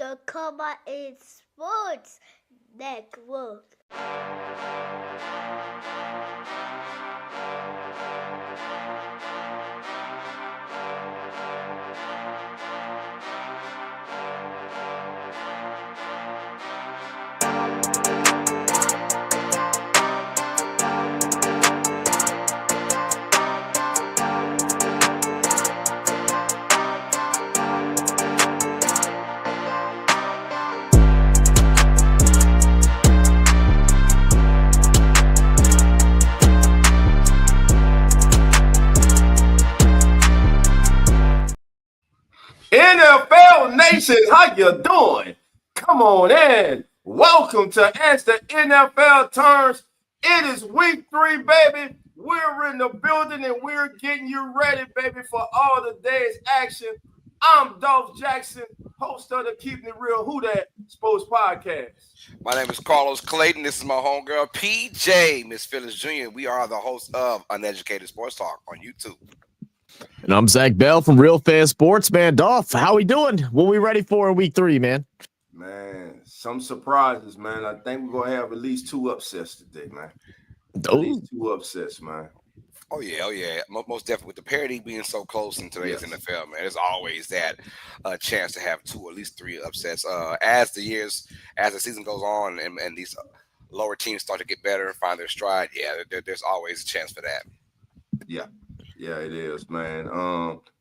the Comma in Sports Network. NFL Nation, how you doing? Come on in. Welcome to As the NFL Turns. It is week 3, baby. We're in the building and we're getting you ready, baby, for all the day's action. I'm Dolph Jackson, host of the Keeping It Real Who That Sports Podcast. My name is Carlos Clayton. This is my homegirl, PJ, Miss Phyllis Jr. We are the hosts of Uneducated Sports Talk on YouTube. And I'm Zach Bell from Real Fan Sports, man. Dolph, how we doing? What we ready for in week 3, man? Man, some surprises, man. I think we're going to have at least 2 upsets today, man. At least 2 upsets, man. Oh, yeah. Most definitely. With the parity being so close in today's NFL, man, there's always that chance to have 2, at least 3 upsets. As the season goes on and these lower teams start to get better and find their stride, there's always a chance for that. Yeah, it is, man.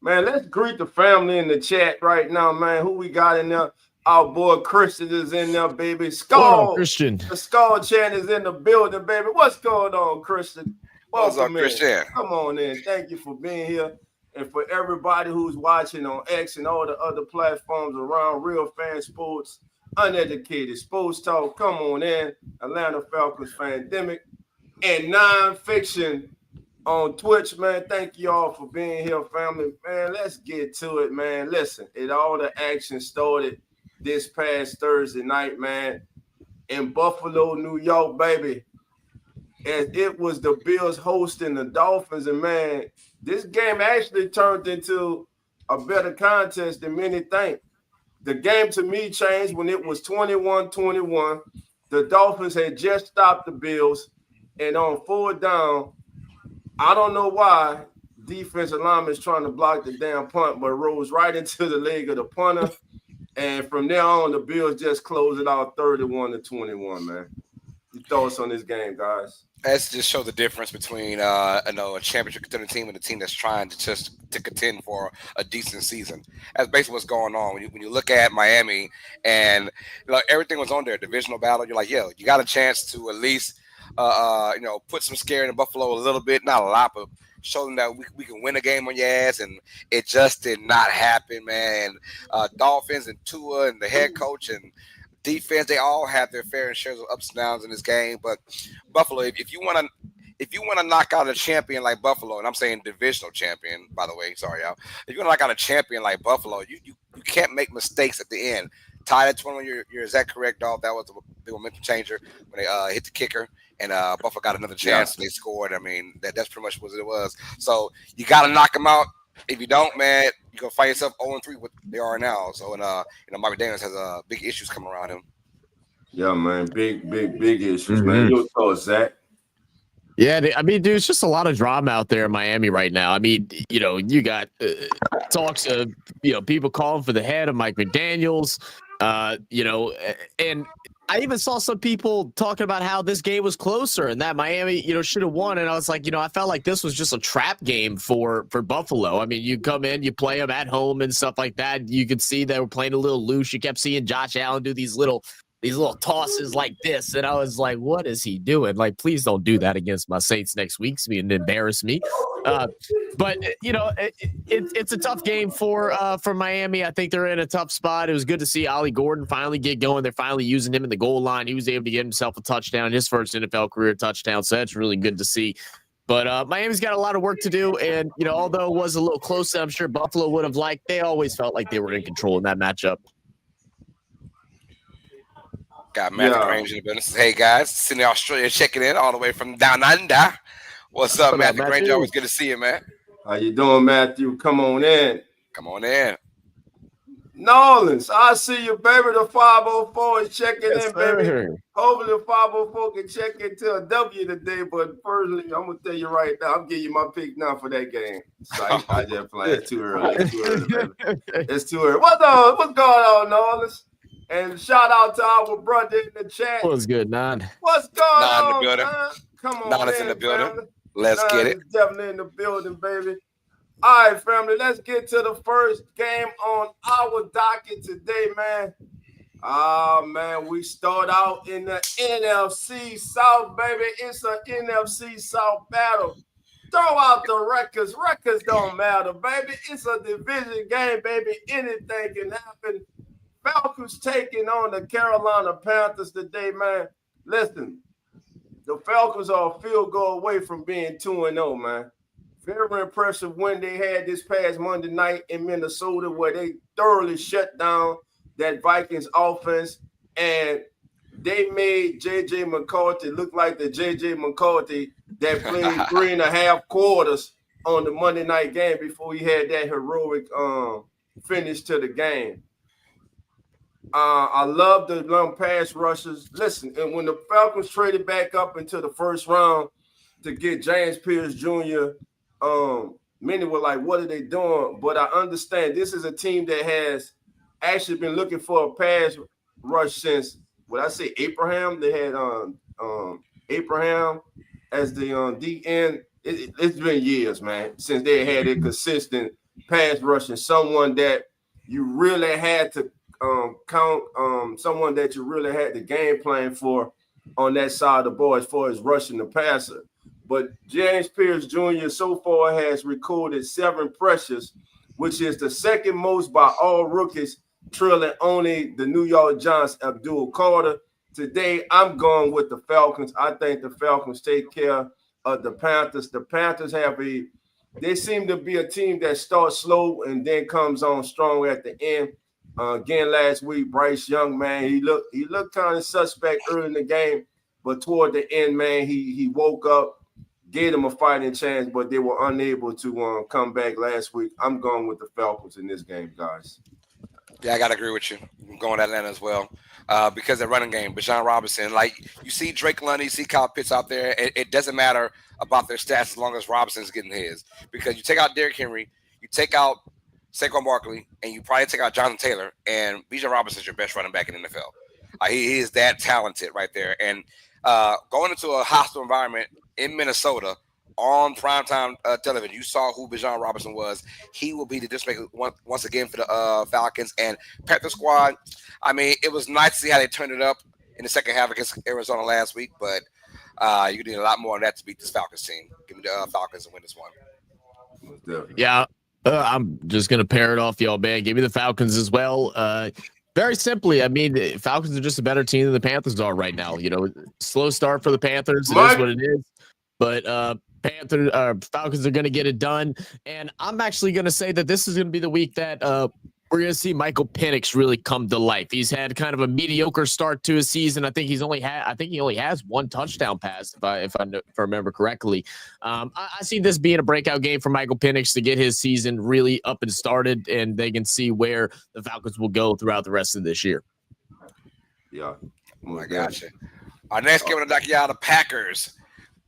Man, let's greet the family in the chat right now, man. Who we got in there? Our boy Christian is in there, baby. Skull, Christian. The Skull Chan is in the building, baby. What's going on, Christian? What's up, in. Christian? Come on in. Thank you for being here. And for everybody who's watching on X and all the other platforms around Real Fan Sports, Uneducated Sports Talk, come on in. Atlanta Falcons Fandemic and Nonfiction on Twitch, man. Thank you all for being here, family. Man, let's get to it, man. Listen, all the action started this past Thursday night, man, in Buffalo, New York, baby. And it was the Bills hosting the Dolphins. And, man, this game actually turned into a better contest than many think. The game, to me, changed when it was 21-21. The Dolphins had just stopped the Bills. And on 4th down, I don't know why defensive lineman is trying to block the damn punt, but rolls right into the leg of the punter. And from there on, the Bills just closed it out 31-21, man. Your thoughts on this game, guys? Let's just show the difference between a championship contending team and a team that's trying to contend for a decent season. That's basically what's going on. When you look at Miami and everything was on their divisional battle, you're like, you got a chance to at least put some scare in Buffalo a little bit, not a lot, but show them that we can win a game on your ass, and it just did not happen, man. Dolphins and Tua and the head coach and defense, they all have their fair share of ups and downs in this game. But Buffalo, if you want to knock out a champion like Buffalo, and I'm saying divisional champion, by the way, sorry, y'all. If you want to knock out a champion like Buffalo, you can't make mistakes at the end. Tied at 21, you're is that correct, Dolph? That was a big momentum changer when they hit the kicker. And Buffalo got another chance and they scored. I mean, that's pretty much what it was. So you got to knock them out. If you don't, man, you're going to find yourself 0-3 what they are now. So, Mike Daniels has big issues coming around him. Yeah, man. Big issues, man. Your thoughts, Zach? Yeah, I mean, dude, it's just a lot of drama out there in Miami right now. I mean, you got talks of, people calling for the head of Mike McDaniels, and I even saw some people talking about how this game was closer and that Miami, should have won. And I was like, I felt like this was just a trap game for Buffalo. I mean, you come in, you play them at home and stuff like that. You could see they were playing a little loose. You kept seeing Josh Allen do these little tosses like this. And I was like, what is he doing? Like, please don't do that against my Saints next week and embarrass me. But it's a tough game for Miami. I think they're in a tough spot. It was good to see Ollie Gordon finally get going. They're finally using him in the goal line. He was able to get himself a touchdown, his first NFL career touchdown. So that's really good to see. But Miami's got a lot of work to do. And, although it was a little close, I'm sure Buffalo would have liked, they always felt like they were in control in that matchup. Got Matthew Grange in the business. Hey, guys, Sydney, Australia, checking in all the way from down under. What's up, Matthew Grange? Always good to see you, man. How you doing, Matthew? Come on in. Come on in. Nolans, I see you, baby. The 504 is checking Yes, in, baby. sir. Hopefully the 504 can check into a W today. But personally, I'm gonna tell you right now, I'm giving you my pick now for that game. So I just playing. It's too early. It's too early, baby. It's too early. What's going on, Nolans? And shout out to our brother in the chat. What's good, Nan? What's going Nah, in the on, building. man? Come on, Nana's in the building. family. Let's get it. Is definitely in the building, baby. All right, family, let's get to the first game on our docket today, man. Man, we start out in the NFC South, baby. It's an NFC South battle. Throw out the records. Records don't matter, baby. It's a division game, baby. Anything can happen. Falcons taking on the Carolina Panthers today, man. Listen, the Falcons are a field goal away from being 2-0, man. Very impressive win they had this past Monday night in Minnesota, where they thoroughly shut down that Vikings offense, and they made J.J. McCarthy look like the J.J. McCarthy that played 3.5 quarters on the Monday night game before he had that heroic finish to the game. I love the long pass rushes. Listen, and when the Falcons traded back up into the first round to get James Pierce Jr., many were like, what are they doing? But I understand this is a team that has actually been looking for a pass rush since, what I say, Abraham. They had Abraham as the DN. It's been years, man, since they had a consistent pass rush and someone that you really had to count, someone that you really had the game plan for on that side of the ball as far as rushing the passer. But James Pierce Jr. so far has recorded 7 pressures, which is the second most by all rookies, trailing only the New York Giants' Abdul Carter. Today, I'm going with the Falcons. I think the Falcons take care of the Panthers. The Panthers they seem to be a team that starts slow and then comes on strong at the end. Again, last week, Bryce Young, man, he looked kind of suspect early in the game, but toward the end, man, he woke up, gave them a fighting chance, but they were unable to come back last week. I'm going with the Falcons in this game, guys. Yeah, I got to agree with you. I'm going to Atlanta as well because they're running game. Bijan Robinson, like you see Drake London, you see Kyle Pitts out there. It doesn't matter about their stats as long as Robinson's getting his. Because you take out Derrick Henry, you take out Saquon Barkley, and you probably take out Jonathan Taylor, and Bijan Robinson's your best running back in the NFL. He is that talented right there. And going into a hostile environment in Minnesota on primetime television, you saw who Bijan Robinson was. He will be the dismaker once again for the Falcons and Panther squad. I mean, it was nice to see how they turned it up in the second half against Arizona last week, but you need a lot more than that to beat this Falcons team. Give me the Falcons and win this one. Yeah, I'm just going to pair it off, y'all, man. Give me the Falcons as well. Very simply, I mean, the Falcons are just a better team than the Panthers are right now. You know, slow start for the Panthers. It is what it is. But Falcons are going to get it done. And I'm actually going to say that this is going to be the week that we're going to see Michael Penix really come to life. He's had kind of a mediocre start to his season. I think he only has 1 touchdown pass, if I remember correctly. I see this being a breakout game for Michael Penix to get his season really up and started, and they can see where the Falcons will go throughout the rest of this year. Yeah. I got you. Our next game of the docket, the Packers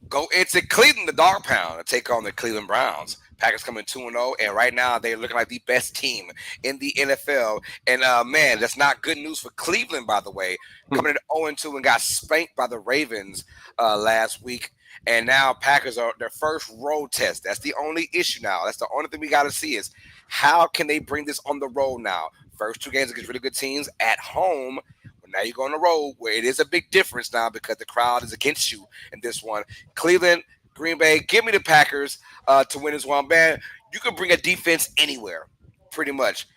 go into Cleveland, the Dog Pound, to take on the Cleveland Browns. Packers coming 2-0, and right now they're looking like the best team in the NFL. And, man, that's not good news for Cleveland, by the way. Coming in 0-2 and got spanked by the Ravens last week. And now Packers are their first road test. That's the only issue now. That's the only thing we got to see is how can they bring this on the road now? First 2 games against really good teams at home. Now you go on the road where it is a big difference now because the crowd is against you in this one. Cleveland, Green Bay, give me the Packers to win this one. Man, you can bring a defense anywhere, pretty much.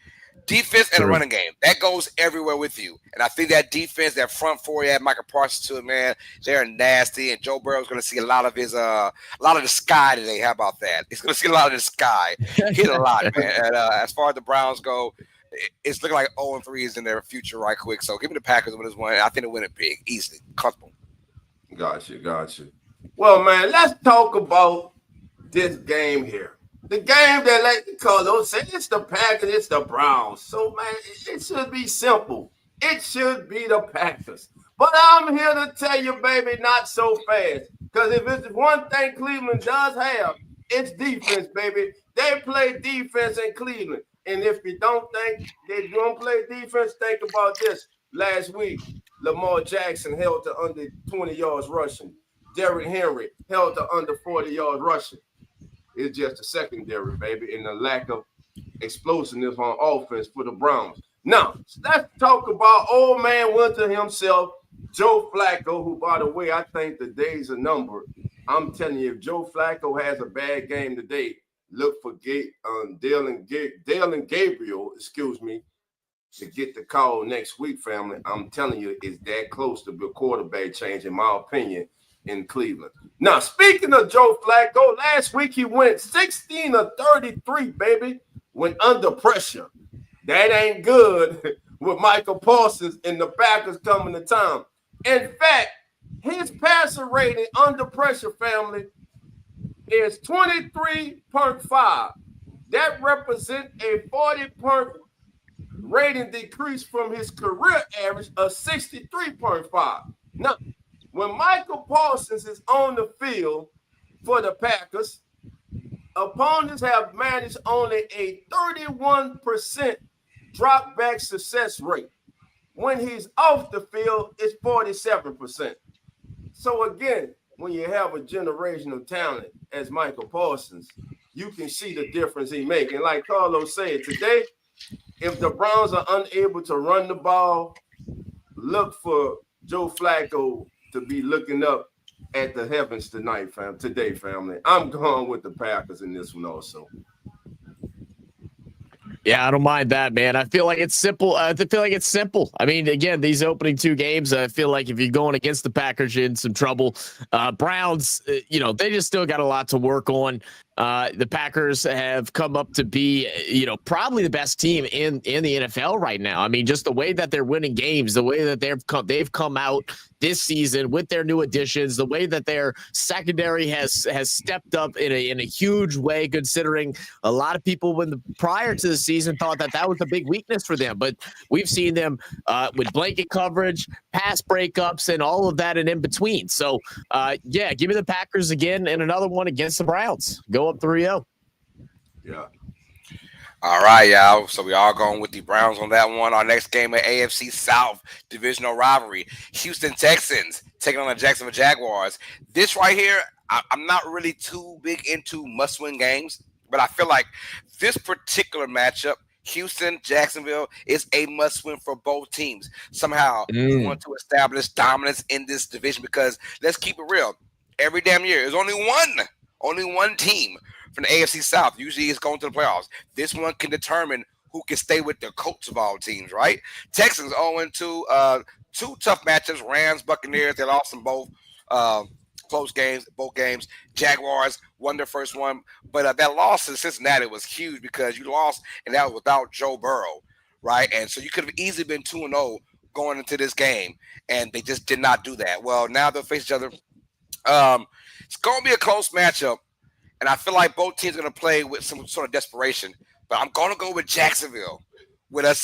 Defense and a running game. That goes everywhere with you. And I think that defense, that front four, you had Michael Parsons to it, man. They're nasty. And Joe Burrow's going to see a lot of the sky today. How about that? He's going to see a lot of the sky. Hit a lot, man. And as far as the Browns go, it's looking like 0-3 is in their future right quick. So give me the Packers with this one. I think they'll win it big, easily, comfortable. Gotcha. Well, man, let's talk about this game here. The game that like Carlos said, it's the Packers, it's the Browns. So man, it should be simple. It should be the Packers. But I'm here to tell you, baby, not so fast. Because if it's one thing Cleveland does have, it's defense, baby. They play defense in Cleveland. And if you don't think they don't play defense, think about this. Last week, Lamar Jackson held to under 20 yards rushing. Derrick Henry held to under 40 yards rushing. It's just a secondary, baby, and the lack of explosiveness on offense for the Browns. Now, let's talk about old man Winter himself, Joe Flacco, who, by the way, I think the days are numbered. I'm telling you, if Joe Flacco has a bad game today, look for Dale and Gabriel, to get the call next week, family. I'm telling you, it's that close to be a quarterback change, in my opinion, in Cleveland. Now, speaking of Joe Flacco, last week he went 16 of 33, baby, when under pressure. That ain't good with Michael Parsons and the Packers coming to town. In fact, his passer rating under pressure, family, is 23.5. That represents a 40-point rating decrease from his career average of 63.5. Now, when Michael Parsons is on the field for the Packers, opponents have managed only a 31% drop back success rate. When he's off the field, it's 47%. So again, when you have a generational talent as Michael Parsons, you can see the difference he makes. And like Carlos said, today, if the Browns are unable to run the ball, look for Joe Flacco to be looking up at the heavens today, family. I'm going with the Packers in this one also. Yeah, I don't mind that, man. I feel like it's simple. I mean, again, these opening two games, I feel like if you're going against the Packers, you're in some trouble. Browns, they just still got a lot to work on. The Packers have come up to be, probably the best team in the NFL right now. I mean, just the way that they're winning games, the way that they've come out this season with their new additions, the way that their secondary has stepped up in a huge way, considering a lot of people prior to the season thought that was a big weakness for them. But we've seen them with blanket coverage, pass breakups, and all of that and in between. So, give me the Packers again and another one against the Browns. Go up 3-0. Yeah. All right, y'all. So we all going with the Browns on that one. Our next game at AFC South divisional rivalry: Houston Texans taking on the Jacksonville Jaguars. This right here, I'm not really too big into must-win games, but I feel like this particular matchup, Houston, Jacksonville, is a must-win for both teams. Somehow, you want to establish dominance in this division because let's keep it real. Every damn year, there's only one team from the AFC South. Usually it's going to the playoffs. This one can determine who can stay with the coach of all teams, right? Texans 0-2, two tough matchups, Rams, Buccaneers. They lost in both close games, both games. Jaguars won their first one, but that loss to Cincinnati was huge because you lost, and that was without Joe Burrow, right? And so you could have easily been 2-0 going into this game, and they just did not do that. Well, now they'll face each other. It's going to be a close matchup. And I feel like both teams are going to play with some sort of desperation. But I'm going to go with Jacksonville with a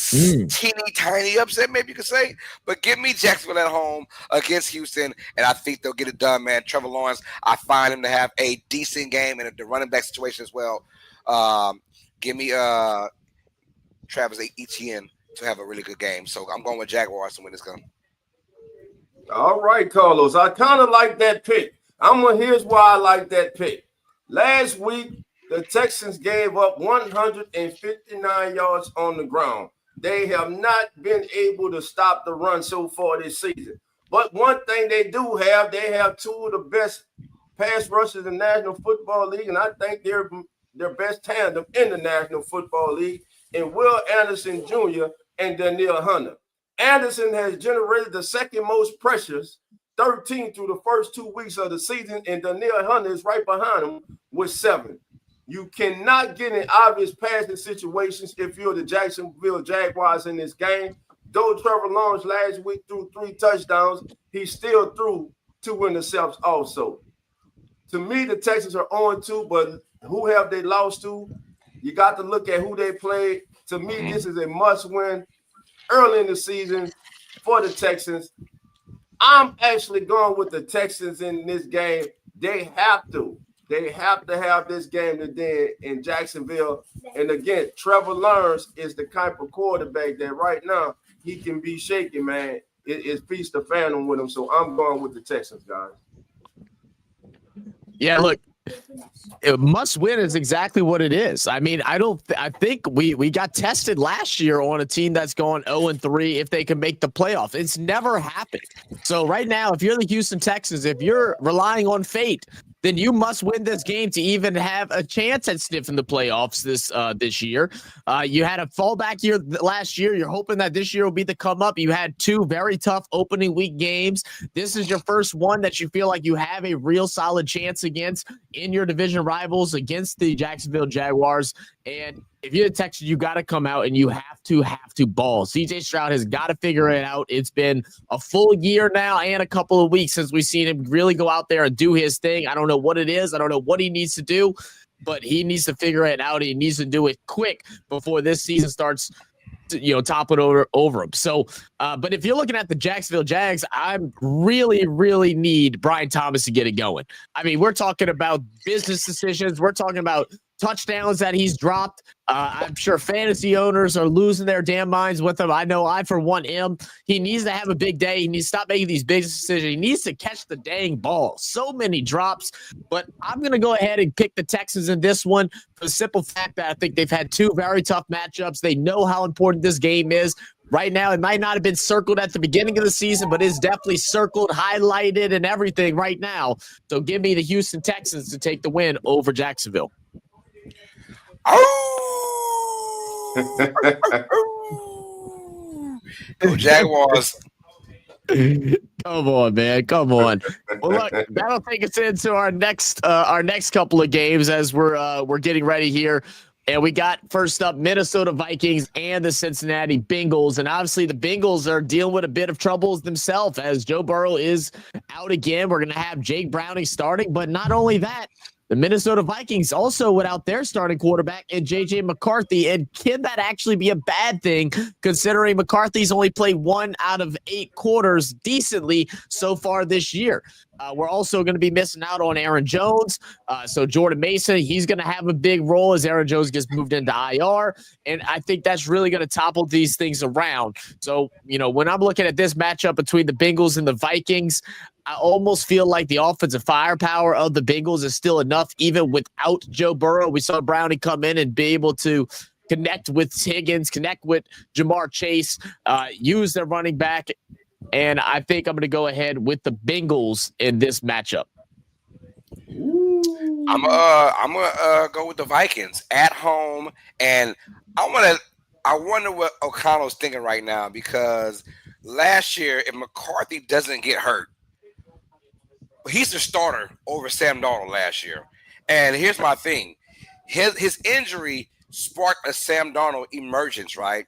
teeny tiny upset, maybe you could say. But give me Jacksonville at home against Houston, and I think they'll get it done, man. Trevor Lawrence, I find him to have a decent game in the running back situation as well. Give me Travis Etienne to have a really good game. So I'm going with Jaguars to win this game. All right, Carlos. I kind of like that pick. Here's why I like that pick. Last week, the Texans gave up 159 yards on the ground. They have not been able to stop the run so far this season. But one thing they have two of the best pass rushers in the National Football League, and I think they're their best tandem in the National Football League, and Will Anderson Jr. and Danielle Hunter. Anderson has generated the second most pressures, 13 through the first 2 weeks of the season, and Danielle Hunter is right behind him with 7. You cannot get in obvious passing situations if you're the Jacksonville Jaguars in this game. Though Trevor Lawrence last week threw 3 touchdowns, he still threw 2 interceptions also. To me, the Texans are 0-2, but who have they lost to? You got to look at who they played. To me, this is a must-win early in the season for the Texans. I'm actually going with the Texans in this game. They have to. They have to have this game today in Jacksonville. And again, Trevor Lawrence is the type of quarterback that right now he can be shaky, man. It's feast or famine with him. So I'm going with the Texans, guys. Yeah, look, must win is exactly what it is. I mean, I think we got tested last year on a team that's going 0-3 if they can make the playoff. It's never happened. So right now, if you're the Houston Texans, if you're relying on fate, then you must win this game to even have a chance at sniffing the playoffs this year. You had a fallback year last year. You're hoping that this year will be the come up. You had 2 very tough opening week games. This is your first one that you feel like you have a real solid chance against in your division rivals against the Jacksonville Jaguars. And if you're the Texans, you got to come out and you have to ball. CJ Stroud has got to figure it out. It's been a full year now and a couple of weeks since we've seen him really go out there and do his thing. I don't know what it is. I don't know what he needs to do, but he needs to figure it out. He needs to do it quick before this season starts toppling over him. So, but if you're looking at the Jacksonville Jags, I really need Brian Thomas to get it going. I mean, we're talking about business decisions. We're talking about touchdowns that he's dropped. I'm sure fantasy owners are losing their damn minds with him. I know I, for one, am. He needs to have a big day. He needs to stop making these big decisions. He needs to catch the dang ball. So many drops. But I'm going to go ahead and pick the Texans in this one for the simple fact that I think they've had 2 very tough matchups. They know how important this game is. Right now, it might not have been circled at the beginning of the season, but it's definitely circled, highlighted, and everything right now. So give me the Houston Texans to take the win over Jacksonville. Go Jaguars. Come on, man. Come on. Well, look, that'll take us into our next couple of games as we're getting ready here. And we got first up Minnesota Vikings and the Cincinnati Bengals. And obviously the Bengals are dealing with a bit of troubles themselves as Joe Burrow is out again. We're going to have Jake Browning starting, but not only that, the Minnesota Vikings also without their starting quarterback and J.J. McCarthy. And can that actually be a bad thing considering McCarthy's only played 1 out of 8 quarters decently so far this year? We're also going to be missing out on Aaron Jones. So Jordan Mason, he's going to have a big role as Aaron Jones gets moved into IR. And I think that's really going to topple these things around. So, when I'm looking at this matchup between the Bengals and the Vikings, I almost feel like the offensive firepower of the Bengals is still enough, even without Joe Burrow. We saw Browning come in and be able to connect with Higgins, connect with Jamar Chase, use their running back. And I think I'm going to go ahead with the Bengals in this matchup. I'm gonna go with the Vikings at home, and I wonder what O'Connell's thinking right now because last year, if McCarthy doesn't get hurt, he's the starter over Sam Darnold last year. And here's my thing: his injury sparked a Sam Darnold emergence, right?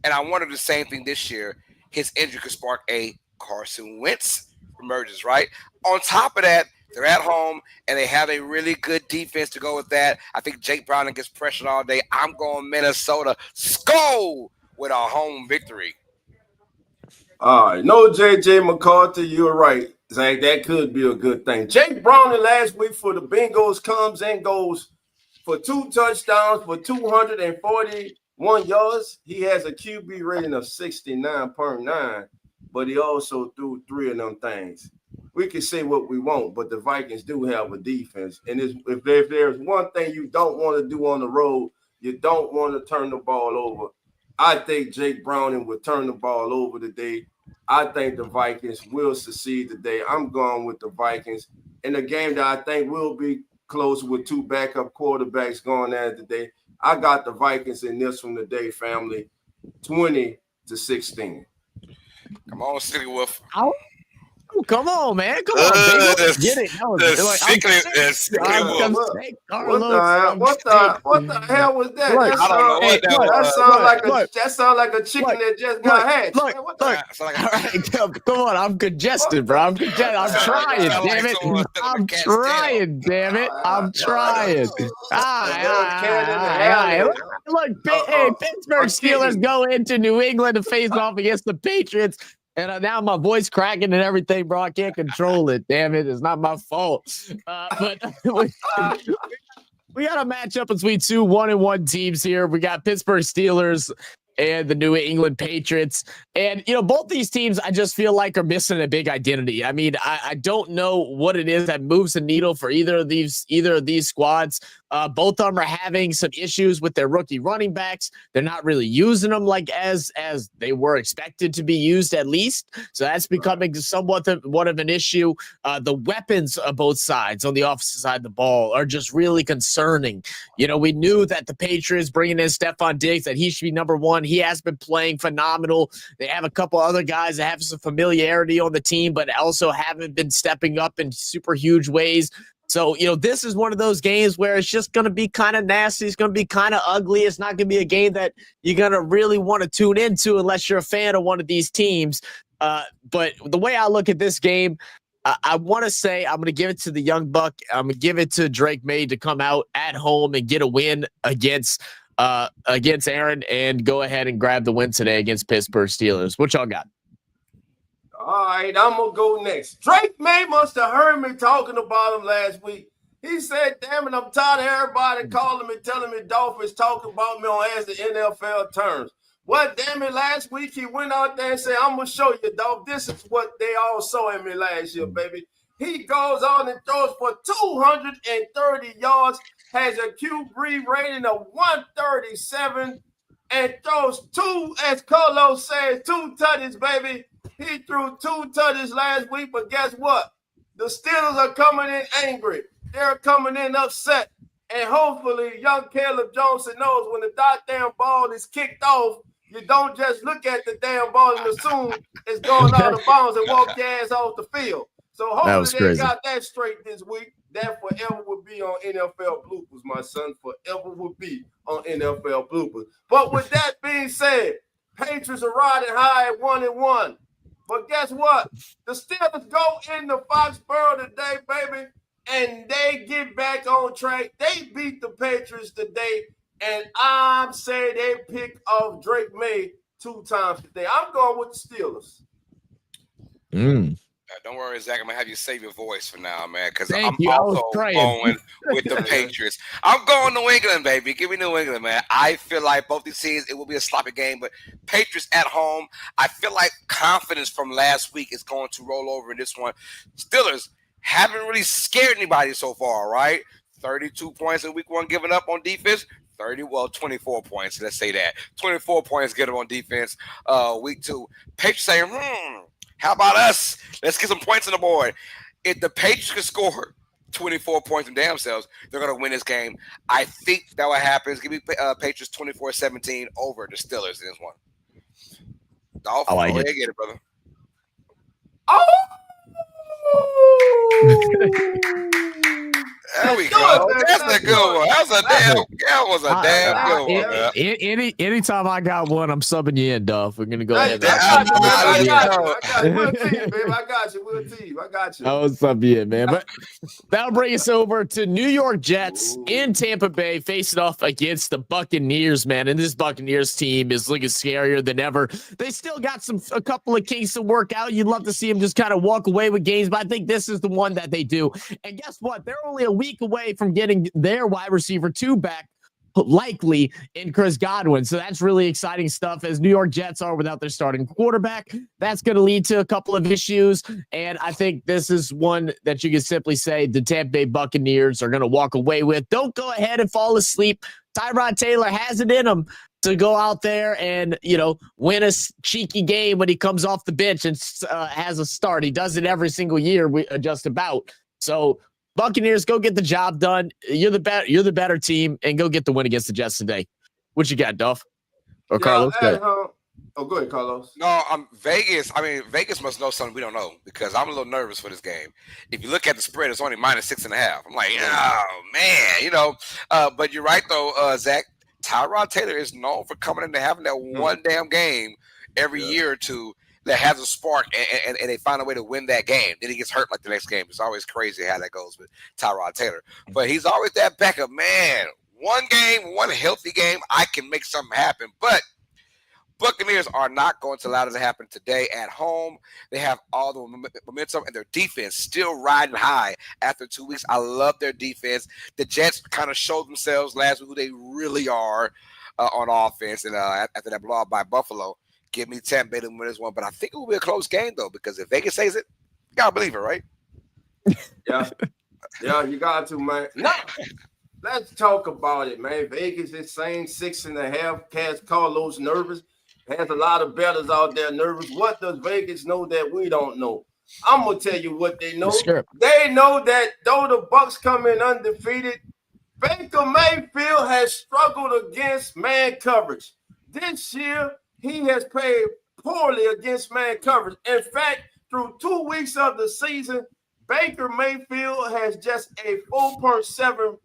And I wonder the same thing this year. His injury could spark a Carson Wentz emergence, right? On top of that, they're at home, and they have a really good defense to go with that. I think Jake Browning gets pressured all day. I'm going Minnesota. Skol with a home victory. All right. No J.J. McCarthy, you're right, Zach. That could be a good thing. Jake Browning last week for the Bengals comes and goes for 2 touchdowns for 241 yards. He has a QB rating of 69.9, but he also threw 3 of them things. We can say what we want, but the Vikings do have a defense. And if there's one thing you don't want to do on the road, you don't want to turn the ball over. I think Jake Browning will turn the ball over today. I think the Vikings will succeed today. I'm going with the Vikings in a game that I think will be close with 2 backup quarterbacks going at it today. I got the Vikings in this one today, family, 20-16. Come on, City Wolf. Oh, come on, man. Come on, baby. Let's get it. What the hell was that? Look, That I don't know what that was. that sound like a chicken that just got hatched. Look, Man, what look. the- Like All right, come on. I'm congested, bro. I'm congested. I'm trying, damn it. I'm trying, damn it. I'm trying. Look, hey, Pittsburgh Steelers go into New England to face off against the Patriots. And now my voice cracking and everything, bro. I can't control it. Damn it. It's not my fault. But we got a matchup between two 1-1 teams here. We got Pittsburgh Steelers and the New England Patriots. And, both these teams, I just feel like are missing a big identity. I mean, I don't know what it is that moves the needle for either of these squads. Both of them are having some issues with their rookie running backs. They're not really using them like as they were expected to be used, at least. So that's becoming somewhat one of an issue. The weapons of both sides on the offensive side of the ball are just really concerning. We knew that the Patriots bringing in Stephon Diggs, that he should be number one. He has been playing phenomenal. They have a couple other guys that have some familiarity on the team, but also haven't been stepping up in super huge ways. So, this is one of those games where it's just going to be kind of nasty. It's going to be kind of ugly. It's not going to be a game that you're going to really want to tune into unless you're a fan of one of these teams. But the way I look at this game, I want to say I'm going to give it to the young buck. I'm going to give it to Drake May to come out at home and get a win against Aaron and go ahead and grab the win today against Pittsburgh Steelers. What y'all got? All right, I'm going to go next. Drake May must have heard me talking about him last week. He said, damn it, I'm tired of everybody calling me, telling me Dolphins talking about me on as the NFL terms. Well, damn it, last week he went out there and said, I'm going to show you, dog. This is what they all saw in me last year, baby. He goes on and throws for 230 yards, has a QB rating of 137, and throws two, as Carlos says, 2 tutties, baby. He threw 2 tutties last week, but guess what? The Steelers are coming in angry. They're coming in upset. And hopefully, young Caleb Johnson knows when the goddamn ball is kicked off, you don't just look at the damn ball and assume it's going out of bounds and walk your ass off the field. So hopefully they got that straight this week. That forever will be on NFL bloopers, my son. Forever will be on NFL bloopers. But with that being said, Patriots are riding high at 1-1. But guess what? The Steelers go into Foxborough today, baby, and they get back on track. They beat the Patriots today, and I'm saying they pick off Drake May 2 times today. I'm going with the Steelers. Don't worry, Zach. I'm going to have you save your voice for now, man, because I'm also going with the Patriots. I'm going New England, baby. Give me New England, man. I feel like both these teams, it will be a sloppy game, but Patriots at home, I feel like confidence from last week is going to roll over in this one. Steelers haven't really scared anybody so far, right? 32 points in week 1 giving up on defense. 24 points. Let's say that. 24 points given up on defense. Week 2. Patriots saying, how about us? Let's get some points on the board. If the Patriots can score 24 points from damn selves, they're going to win this game. I think that what happens. Give me Patriots 24-17 over the Steelers in this one. Dolphins, I like go it. ahead and get it, brother. Oh! There we go. That's a good one. That was a damn good one. Anytime I got one, I'm subbing you in, Duff. We're gonna go ahead. I got you. We'll team, baby. I got you. We'll team. I got you. I was sub you in, man. But that'll bring us over to New York Jets in Tampa Bay, facing off against the Buccaneers, man. And this Buccaneers team is looking scarier than ever. They still got a couple of kinks to work out. You'd love to see them just kind of walk away with games, but I think this is the one that they do. And guess what? They're only a week away from getting their wide receiver 2 back, likely in Chris Godwin. So that's really exciting stuff, as New York Jets are without their starting quarterback. That's going to lead to a couple of issues. And I think this is one that you can simply say the Tampa Bay Buccaneers are going to walk away with. Don't go ahead and fall asleep. Tyrod Taylor has it in him to go out there and, win a cheeky game when he comes off the bench and has a start. He does it every single year, just about. So Buccaneers, go get the job done. You're the better team, and go get the win against the Jets today. What you got, Duff? Or Carlos? Oh, go ahead, Carlos. No, Vegas. I mean, Vegas must know something we don't know because I'm a little nervous for this game. If you look at the spread, it's only -6.5. I'm like, oh man, But you're right though, Zach. Tyrod Taylor is known for coming in and having that one damn game every year or two that has a spark, and they find a way to win that game. Then he gets hurt like the next game. It's always crazy how that goes with Tyrod Taylor. But he's always that backup man. One game, one healthy game, I can make something happen. But Buccaneers are not going to allow it to happen today at home. They have all the momentum, and their defense still riding high after 2 weeks. I love their defense. The Jets kind of showed themselves last week who they really are on offense, and after that blowout by Buffalo, give me Tampa Bay to win this one. But I think it will be a close game, though, because if Vegas says it, you got to believe it, right? Yeah, you got to, man. No. Let's talk about it, man. Vegas is saying 6.5. Cats Carlos nervous. Has a lot of bettors out there nervous. What does Vegas know that we don't know? I'm gonna tell you what they know. Sure. They know that though the Bucks come in undefeated, Baker Mayfield has struggled against man coverage. This year, he has played poorly against man coverage. In fact, through 2 weeks of the season, Baker Mayfield has just a 4.7.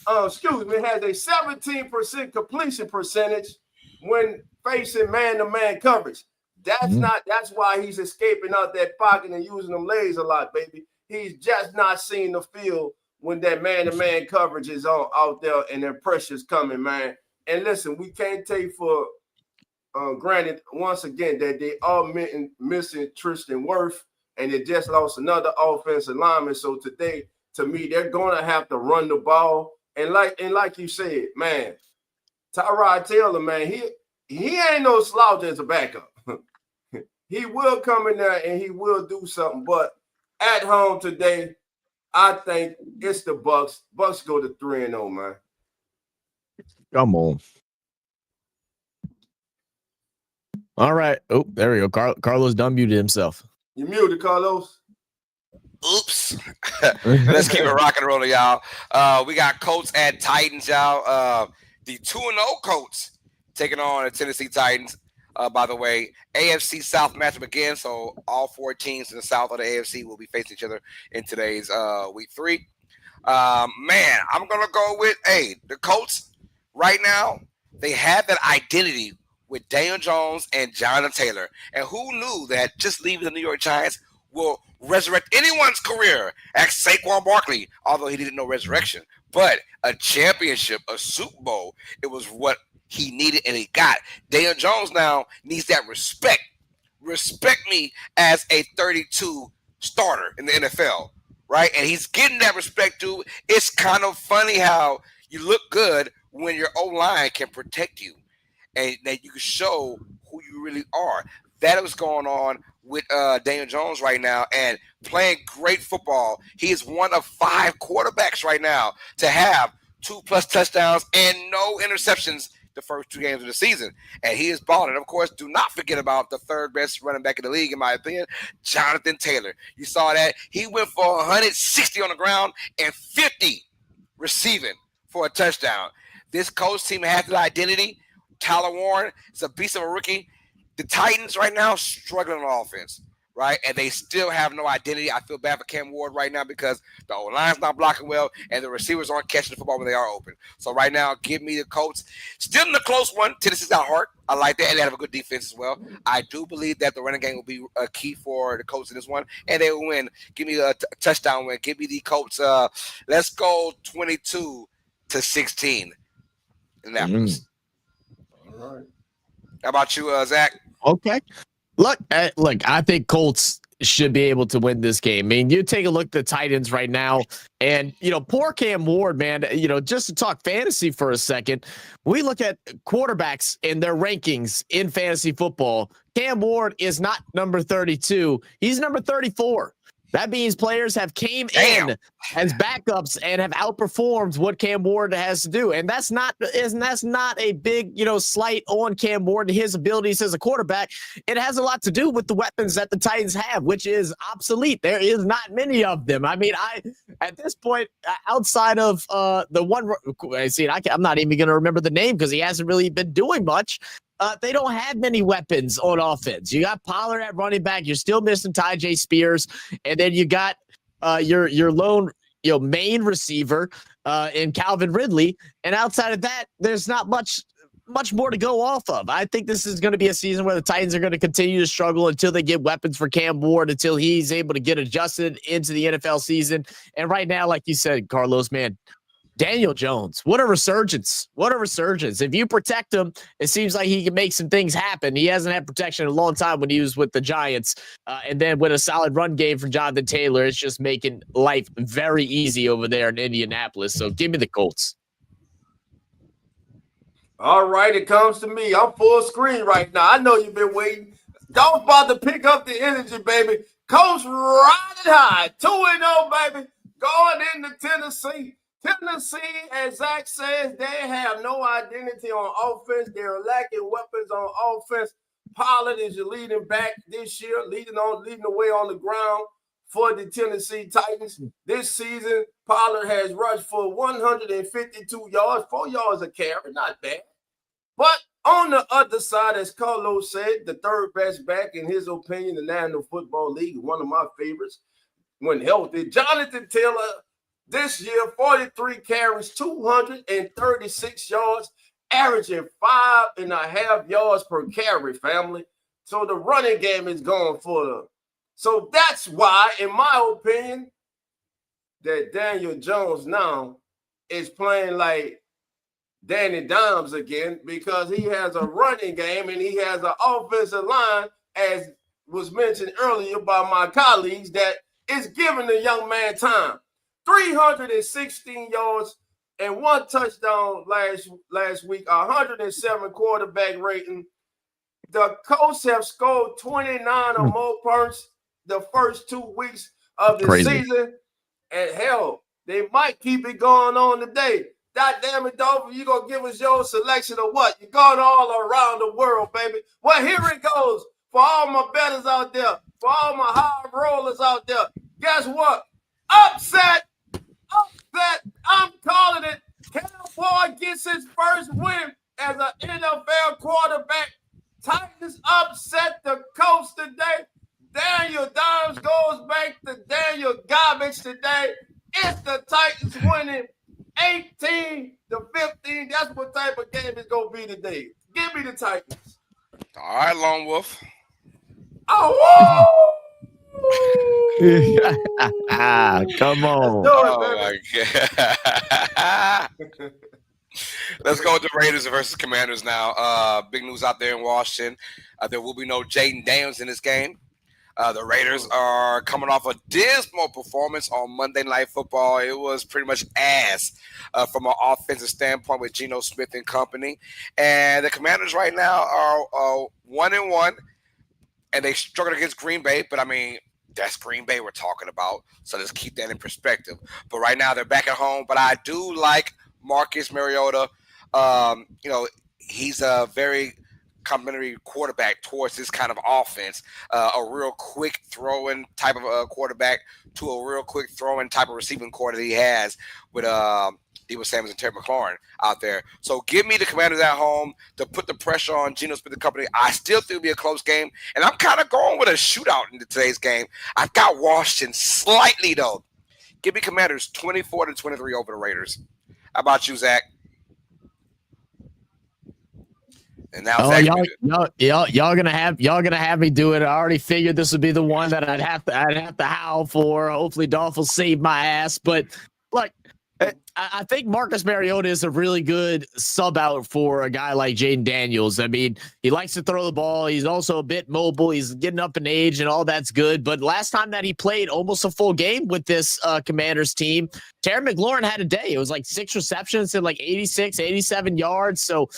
Has a 17% completion percentage when facing man-to-man coverage. That's why he's escaping out that pocket and using them legs a lot, baby. He's just not seeing the field when that man-to-man coverage is out there and their pressure's coming, man. And listen, we can't take for granted once again that they are missing Tristan Wirfs, and they just lost another offensive lineman. So today, to me, they're going to have to run the ball. And like you said, man, Tyrod Taylor, man, he ain't no slouch as a backup. He will come in there and he will do something. But at home today, I think it's the Bucks. Bucks go to 3-0, man. Come on. All right. Oh, there we go. Carlos done muted himself. You muted, Carlos. Oops. Let's keep it rock and rolling, y'all. We got Colts at Titans, y'all. The 2-0 Colts taking on the Tennessee Titans. By the way, AFC South matchup again. So all 4 teams in the South of the AFC will be facing each other in today's week 3. Man, I'm going to go with, the Colts right now, they have that identity with Daniel Jones and Jonathan Taylor. And who knew that just leaving the New York Giants will resurrect anyone's career? Ask Saquon Barkley, although he didn't know resurrection. But a championship, a Super Bowl, it was what he needed and he got. Daniel Jones now needs that respect. Respect me as a 32 starter in the NFL, right? And he's getting that respect, dude. It's kind of funny how you look good when your O-line can protect you and that you can show who you really are. That is going on with Daniel Jones right now and playing great football. He is one of 5 quarterbacks right now to have 2+ touchdowns and no interceptions the first 2 games of the season. And he is balling. Of course, do not forget about the 3rd best running back in the league, in my opinion, Jonathan Taylor. You saw that. He went for 160 on the ground and 50 receiving for a touchdown. This Colts team has the identity. Tyler Warren is a beast of a rookie. The Titans right now struggling on offense, right? And they still have no identity. I feel bad for Cam Ward right now because the O-line's not blocking well and the receivers aren't catching the football when they are open. So right now, give me the Colts. Still in a close one. Tennessee's got heart. I like that. And they have a good defense as well. I do believe that the running game will be a key for the Colts in this one. And they will win. Give me a touchdown win. Give me the Colts. Let's go 22-16. Indianapolis. All right. How about you, Zach? Okay. Look, I think Colts should be able to win this game. I mean, you take a look at the Titans right now, and, poor Cam Ward, man, just to talk fantasy for a second, we look at quarterbacks and their rankings in fantasy football. Cam Ward is not number 32. He's number 34. That means players have came in as backups and have outperformed what Cam Ward has to do. And that's not a big, slight on Cam Ward and his abilities as a quarterback. It has a lot to do with the weapons that the Titans have, which is obsolete. There is not many of them. I mean, at this point, outside of the one, I'm not even going to remember the name because he hasn't really been doing much. they don't have many weapons on offense. You got Pollard at running back. You're still missing Tyjae Spears, and then you got your lone main receiver in Calvin Ridley. And outside of that, there's not much more to go off of. I think this is going to be a season where the Titans are going to continue to struggle until they get weapons for Cam Ward, until he's able to get adjusted into the NFL season. And right now, like you said, Carlos, man, Daniel Jones, what a resurgence. What a resurgence. If you protect him, it seems like he can make some things happen. He hasn't had protection in a long time when he was with the Giants. And then with a solid run game from Jonathan Taylor, it's just making life very easy over there in Indianapolis. So give me the Colts. All right, it comes to me. I'm full screen right now. I know you've been waiting. Don't about to pick up the energy, baby. Colts riding high. 2-0, baby. Going into Tennessee. Tennessee, as Zach says, they have no identity on offense. They're lacking weapons on offense. Pollard is your leading back this year, leading the way on the ground for the Tennessee Titans. This season, Pollard has rushed for 152 yards, 4 yards a carry, not bad. But on the other side, as Carlos said, the third best back, in his opinion, the National Football League, one of my favorites when healthy, Jonathan Taylor. This year, 43 carries, 236 yards, averaging 5.5 yards per carry, family. So the running game is going for them. So that's why, in my opinion, that Daniel Jones now is playing like Danny Dimes again, because he has a running game and he has an offensive line, as was mentioned earlier by my colleagues, that is giving the young man time. 316 yards and 1 touchdown last week, 107 quarterback rating. The Colts have scored 29 or more points the first 2 weeks of the season. And hell, they might keep it going on today. God damn it, Dolphin, you going to give us your selection of what? You're going all around the world, baby. Well, here it goes for all my bettors out there, for all my high rollers out there. Guess what? Upset. I'm calling it. Cam Ward gets his first win as an NFL quarterback. Titans upset the Colts today. Daniel Dimes goes back to Daniel Garbage today. It's the Titans winning 18-15. That's what type of game it's going to be today. Give me the Titans. All right, Lone Wolf. Oh, come on. Oh, my God. Let's go with the Raiders versus Commanders now. Big news out there in Washington. There will be no Jaden Daniels in this game. The Raiders are coming off a dismal performance on Monday Night Football. It was pretty much ass from an offensive standpoint with Geno Smith and company. And the Commanders right now are 1-1, and they struggled against Green Bay. But, I mean, that's Green Bay we're talking about, so let's keep that in perspective. But right now they're back at home. But I do like Marcus Mariota. He's a very complimentary quarterback towards this kind of offense, a real quick throwing type of quarterback to a real quick throwing type of receiving core that he has with Debo Samuels and Terry McLaurin out there. So give me the Commanders at home to put the pressure on Geno Smith and company. I still think it'll be a close game, and I'm kind of going with a shootout into today's game. I've got Washington slightly, though. Give me Commanders 24-23 over the Raiders. How about you, Zach? And now y'all gonna have me do it. I already figured this would be the one that I'd have to howl for. Hopefully, Dolph will save my ass. But look, I think Marcus Mariota is a really good sub out for a guy like Jaden Daniels. I mean, he likes to throw the ball. He's also a bit mobile. He's getting up in age and all that's good. But last time that he played almost a full game with this Commanders team, Terry McLaurin had a day. It was like 6 receptions and like 86, 87 yards. So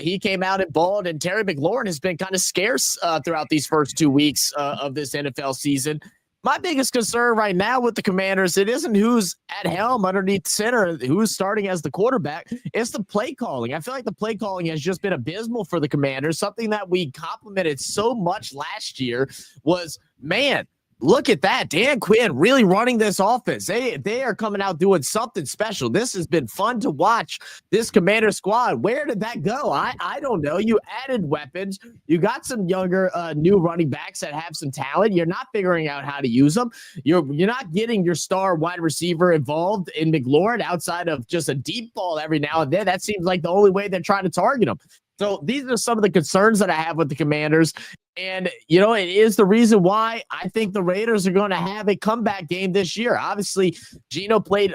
he came out and balled. And Terry McLaurin has been kind of scarce throughout these first 2 weeks of this NFL season. My biggest concern right now with the Commanders, it isn't who's at helm underneath center, who's starting as the quarterback. It's the play calling. I feel like the play calling has just been abysmal for the Commanders. Something that we complimented so much last year was, man, look at that. Dan Quinn really running this offense. They are coming out doing something special. This has been fun to watch, this Commander squad. Where did that go? I don't know. You added weapons. You got some younger new running backs that have some talent. You're not figuring out how to use them. You're not getting your star wide receiver involved in McLaurin outside of just a deep ball every now and then. That seems like the only way they're trying to target him. So these are some of the concerns that I have with the Commanders. And, it is the reason why I think the Raiders are going to have a comeback game this year. Obviously, Geno played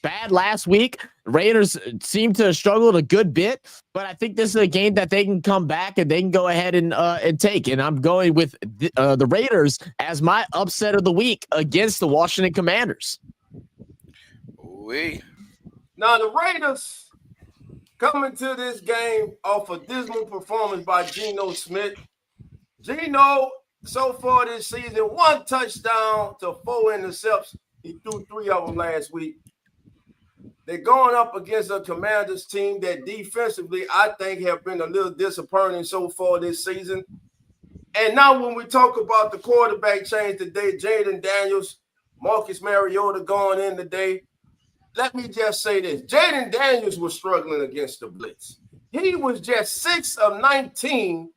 bad last week. Raiders seem to struggle a good bit, but I think this is a game that they can come back and they can go ahead and take. And I'm going with the Raiders as my upset of the week against the Washington Commanders. Now, the Raiders coming to this game off a dismal performance by Geno Smith. Geno, so far this season, 1 touchdown to 4 interceptions. He threw 3 of them last week. They're going up against a Commanders team that defensively, I think, have been a little disappointing so far this season. And now when we talk about the quarterback change today, Jaden Daniels, Marcus Mariota going in today, let me just say this. Jaden Daniels was struggling against the blitz. He was just 6 of 19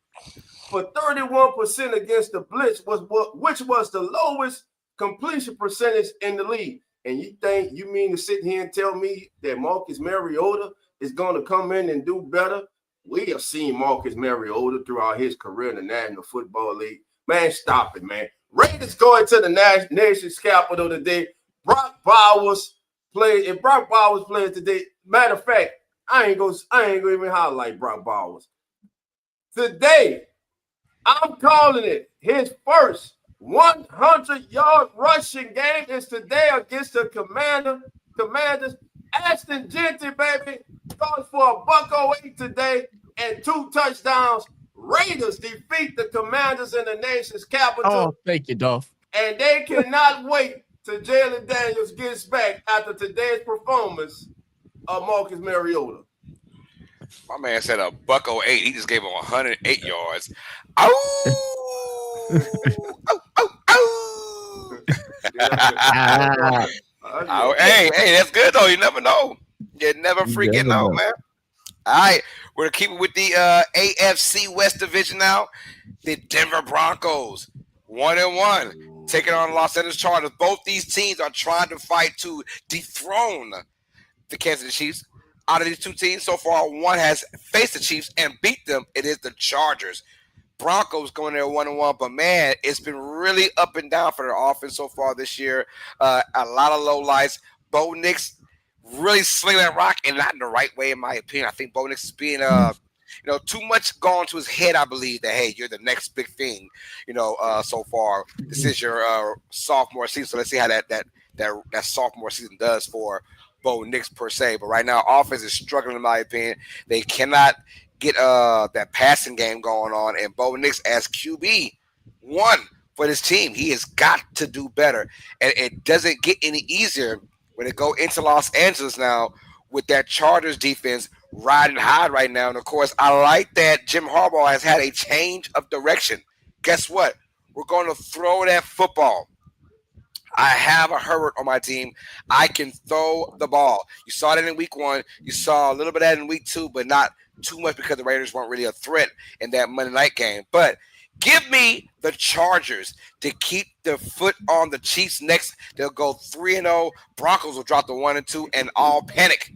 for 31% against the blitz, which was the lowest completion percentage in the league. And you mean to sit here and tell me that Marcus Mariota is going to come in and do better? We have seen Marcus Mariota throughout his career in the National Football League. Man, stop it, man. Raiders going to the nation's capital today. Brock Bowers played. If Brock Bowers plays today, matter of fact, I ain't gonna even highlight Brock Bowers. Today, I'm calling it his first 100-yard rushing game is today against the Commanders. Ashton Genty, baby, goes for $108 today and 2 touchdowns. Raiders defeat the Commanders in the nation's capital. Oh, thank you, Dolph. And they cannot wait till Jalen Daniels gets back after today's performance of Marcus Mariota. My man said $108. He just gave him 108 yards. Oh! Hey, that's good though. You never know. You never freaking know, man. All right, we're gonna keep it with the AFC West Division now. The Denver Broncos, 1-1, taking on Los Angeles Chargers. Both these teams are trying to fight to dethrone the Kansas City Chiefs. Out of these two teams, so far, one has faced the Chiefs and beat them. It is the Chargers. Broncos going there 1-1, but man, it's been really up and down for their offense so far this year. A lot of low lights. Bo Nix really slinging that rock, and not in the right way, in my opinion. I think Bo Nix is being, too much gone to his head. I believe that you're the next big thing. So far this is your sophomore season. So let's see how that sophomore season does for Bo Nix per se. But right now, offense is struggling in my opinion. They cannot get that passing game going on, and Bo Nix as QB1 for this team, he has got to do better, and it doesn't get any easier when they go into Los Angeles now with that Chargers defense riding high right now. And of course, I like that Jim Harbaugh has had a change of direction. Guess what? We're going to throw that football. I have a Herbert on my team. I can throw the ball. You saw that in week 1. You saw a little bit of that in week 2, but not too much because the Raiders weren't really a threat in that Monday night game. But give me the Chargers to keep the foot on the Chiefs next. They'll go 3-0. Broncos will drop the 1-2 and all panic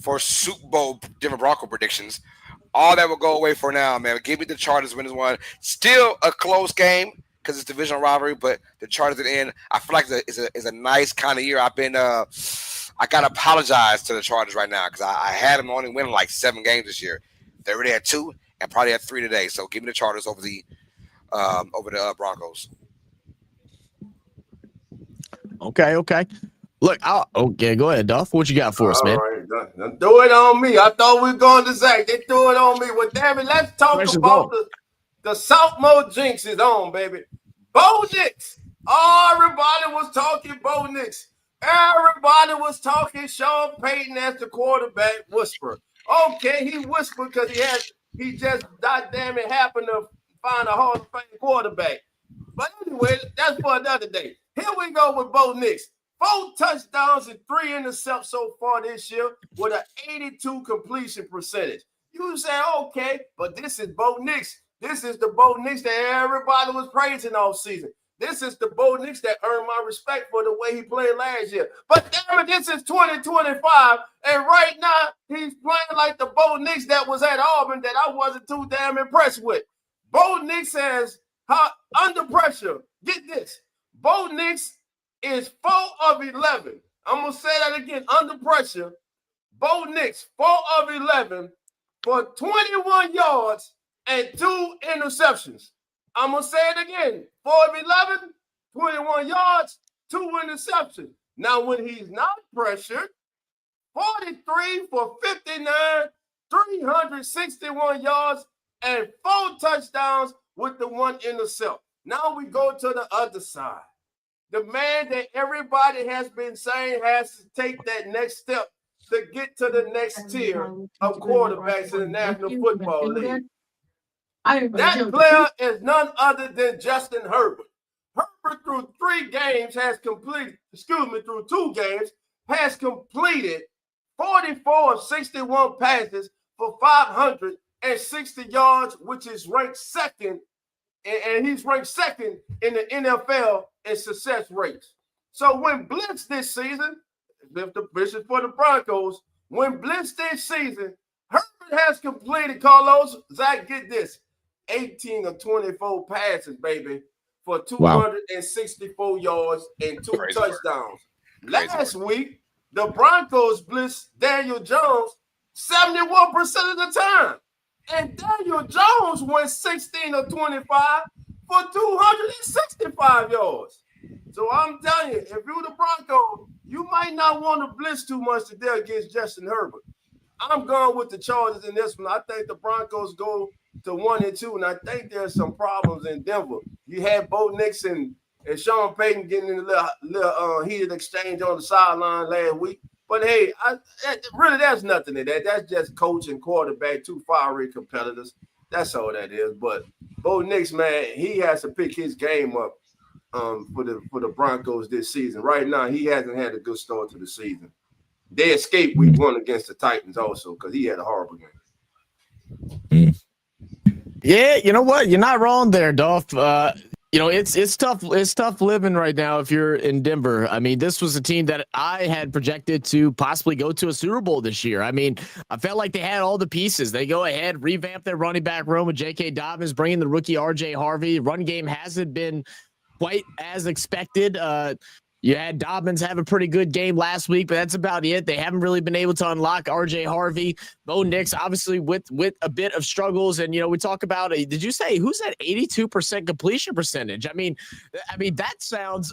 for Super Bowl Denver Bronco predictions. All that will go away for now, man. Give me the Chargers win this one. Still a close game because it's divisional rivalry, but the Chargers at the end, I feel like it's a nice kind of year. I've been I got to apologize to the Chargers right now because I had them only winning like 7 games this year. They already had 2 and probably had 3 today. So give me the Chargers over the Broncos. Okay. Look, go ahead, Duff. What you got for us, man? All right, do it on me. I thought we were going to Zach. They threw it on me. Well, damn it, let's talk about the sophomore jinx is on, baby. Bo Nix. Everybody was talking Bo Nix. Everybody was talking Sean Payton as the quarterback whisperer. Okay, he whispered because he just goddamn it happened to find a Hall of Fame quarterback. But anyway, anyway, that's for another day. Here we go with Bo Nix. 4 touchdowns and 3 intercepts so far this year with an 82 completion percentage. You say, okay, but this is Bo Nix. This is the Bo Nix that everybody was praising all season. This is the Bo Nix that earned my respect for the way he played last year. But damn it, this is 2025, and right now he's playing like the Bo Nix that was at Auburn that I wasn't too damn impressed with. Bo Nix has under pressure. Get this. Bo Nix is 4 of 11. I'm going to say that again. Under pressure. Bo Nix, 4 of 11 for 21 yards and 2 interceptions. I'm going to say it again. 4 of 11, 21 yards, 2 interceptions. Now, when he's not pressured, 43 for 59, 361 yards, and 4 touchdowns with the 1 intercept. Now we go to the other side. The man that everybody has been saying has to take that next step to get to the next tier of quarterbacks in the National Football League. That player is none other than Justin Herbert. Herbert through 2 games has completed 44 of 61 passes for 560 yards, which is ranked second, and he's ranked second in the NFL in success rates. So when blitzed this season, this is for the Broncos, when blitzed this season, Herbert has completed, Carlos, Zach, get this, 18 of 24 passes, baby, for 264 yards and 2 touchdowns. Last week, the Broncos blitzed Daniel Jones 71% of the time. And Daniel Jones went 16 of 25 for 265 yards. So I'm telling you, if you're the Broncos, you might not want to blitz too much today against Justin Herbert. I'm going with the Chargers in this one. I think the Broncos go to 1-2, and I think there's some problems in Denver. You had Bo Nix and Sean Payton getting in a little heated exchange on the sideline last week. But, hey, really, there's nothing to that. That's just coach and quarterback, 2 fiery competitors. That's all that is. But Bo Nix, man, he has to pick his game up for the Broncos this season. Right now, he hasn't had a good start to the season. They escaped week 1 against the Titans also because he had a horrible game. Yeah, you know what? You're not wrong there, Dolph. It's tough. It's tough living right now if you're in Denver. I mean, this was a team that I had projected to possibly go to a Super Bowl this year. I mean, I felt like they had all the pieces. They go ahead, revamp their running back room with J.K. Dobbins, bringing the rookie R.J. Harvey. Run game hasn't been quite as expected. You had Dobbins have a pretty good game last week, but that's about it. They haven't really been able to unlock R.J. Harvey. Bo Nix, obviously, with a bit of struggles. And, we talk about, did you say, who's that 82% completion percentage? I mean, that sounds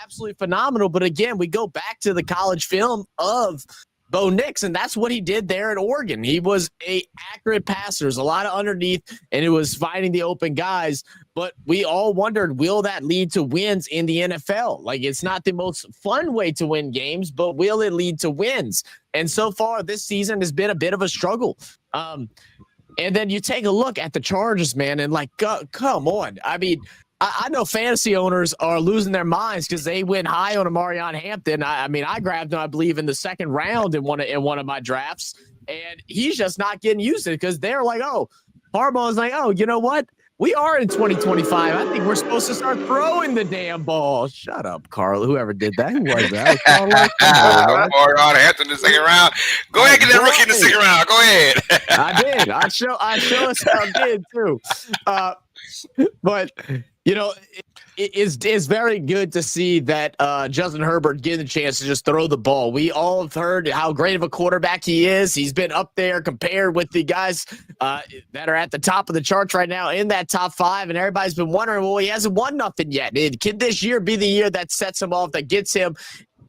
absolutely phenomenal. But, again, we go back to the college film of Bo Nix, and that's what he did there at Oregon. He was a accurate passer. There's a lot of underneath, and it was finding the open guys. But we all wondered, will that lead to wins in the NFL? Like, it's not the most fun way to win games, but will it lead to wins? And so far, this season has been a bit of a struggle. And then you take a look at the Chargers, man, and come on. I mean, I know fantasy owners are losing their minds because they went high on Amarion Hampton. I grabbed him, I believe, in the second round in one of my drafts, and he's just not getting used to it because they're like, Harbaugh's like, you know what? We are in 2025. I think we're supposed to start throwing the damn ball. Shut up, Carl. Whoever did that? Who was that? Amarion Hampton in the second round. Go ahead, get that rookie in the second round. Go ahead. I did. I sure as hell did too. But it's very good to see that Justin Herbert getting a chance to just throw the ball. We all have heard how great of a quarterback he is. He's been up there compared with the guys that are at the top of the charts right now in that top 5, and everybody's been wondering, well, he hasn't won nothing yet. Can this year be the year that sets him off, that gets him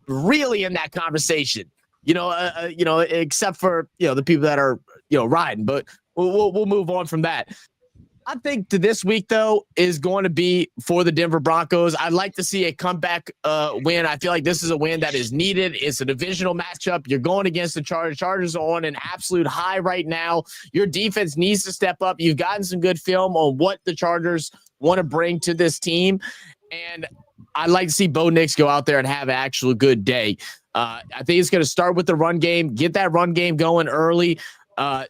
really in that conversation? Except for the people that are riding, but we'll move on from that. I think this week, though, is going to be for the Denver Broncos. I'd like to see a comeback win. I feel like this is a win that is needed. It's a divisional matchup. You're going against the Chargers. Chargers are on an absolute high right now. Your defense needs to step up. You've gotten some good film on what the Chargers want to bring to this team. And I'd like to see Bo Nix go out there and have an actual good day. I think it's going to start with the run game, get that run game going early.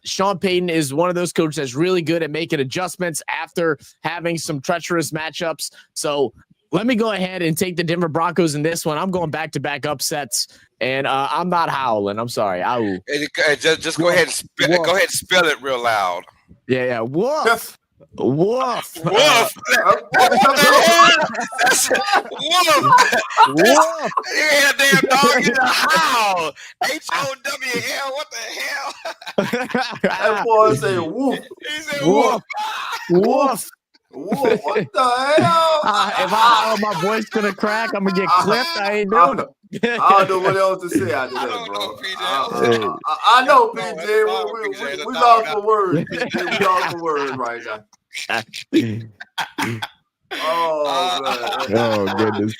Sean Payton is one of those coaches that's really good at making adjustments after having some treacherous matchups. So let me go ahead and take the Denver Broncos in this one. I'm going back-to-back upsets, and I'm not howling. I'm sorry. Ow. Just go ahead and spell it real loud. Yeah. Woof. Woof. Woof. What the hell? Woof. Yeah, damn dog in the howl. HOWL. What the hell? That boy say woof. He said Woof. woof. Woof. What the hell? If I howl, my voice gonna crack. I'm gonna get clipped. I ain't doing it. I don't know what else to say after that, don't bro. know, PJ. I know, PJ. We lost for words, PJ. We lost for words right now. Oh, man. Oh, goodness.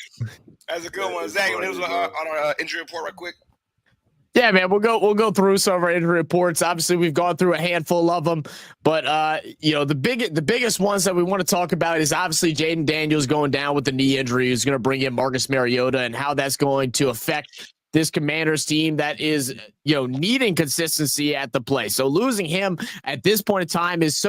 That's a good one, Zach. It was on our injury report, right quick. Yeah, man, we'll go through some of our injury reports. Obviously, we've gone through a handful of them, but the biggest ones that we want to talk about is obviously Jaden Daniels going down with the knee injury, who's going to bring in Marcus Mariota, and how that's going to affect this Commanders team that is, needing consistency at the play. So losing him at this point in time is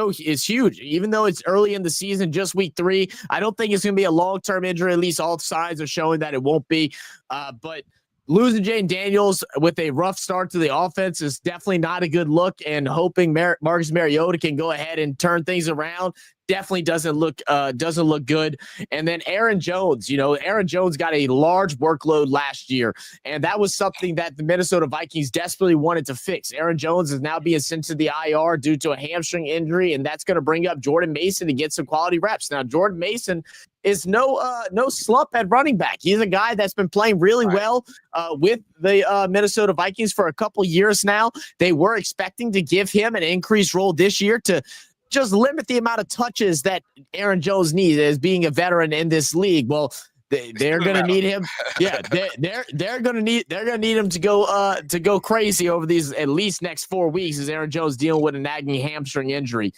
huge. Even though it's early in the season, just week 3, I don't think it's going to be a long-term injury. At least all signs are showing that it won't be. But losing Jaden Daniels with a rough start to the offense is definitely not a good look, and hoping Marcus Mariota can go ahead and turn things around definitely doesn't look good. And then Aaron Jones, Aaron Jones got a large workload last year, and that was something that the Minnesota Vikings desperately wanted to fix. Aaron Jones is now being sent to the IR due to a hamstring injury, and that's going to bring up Jordan Mason to get some quality reps. Now, Jordan Mason is no slump at running back. He's a guy that's been playing really well with the Minnesota Vikings for a couple years now. They were expecting to give him an increased role this year to just limit the amount of touches that Aaron Jones needs as being a veteran in this league. Well, they're going to need him. Yeah, they're going to need him to go crazy over these at least next 4 weeks as Aaron Jones dealing with a nagging hamstring injury.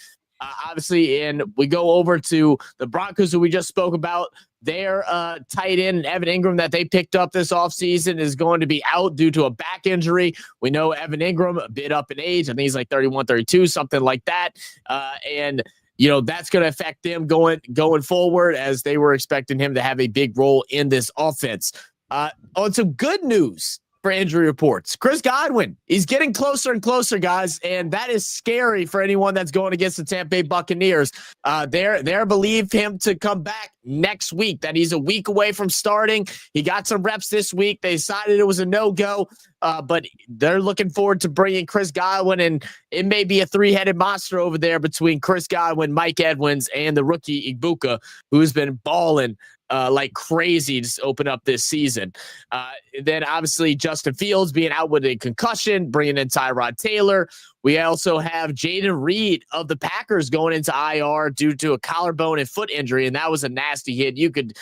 Obviously, and we go over to the Broncos, who we just spoke about. Their tight end, Evan Ingram, that they picked up this offseason, is going to be out due to a back injury. We know Evan Ingram, a bit up in age. I think he's like 31, 32, something like that. And that's going to affect them going forward, as they were expecting him to have a big role in this offense. On some good news for injury reports, Chris Godwin, he's getting closer and closer, guys, and that is scary for anyone that's going against the Tampa Bay Buccaneers. They believe him to come back next week, that he's a week away from starting. He got some reps this week. They decided it was a no-go, but they're looking forward to bringing Chris Godwin, and it may be a 3-headed monster over there between Chris Godwin, Mike Edwards, and the rookie Ibuka, who's been balling like crazy to open up this season. Then obviously Justin Fields being out with a concussion, bringing in Tyrod Taylor. We also have Jaden Reed of the Packers going into IR due to a collarbone and foot injury, and that was a nasty hit. You could,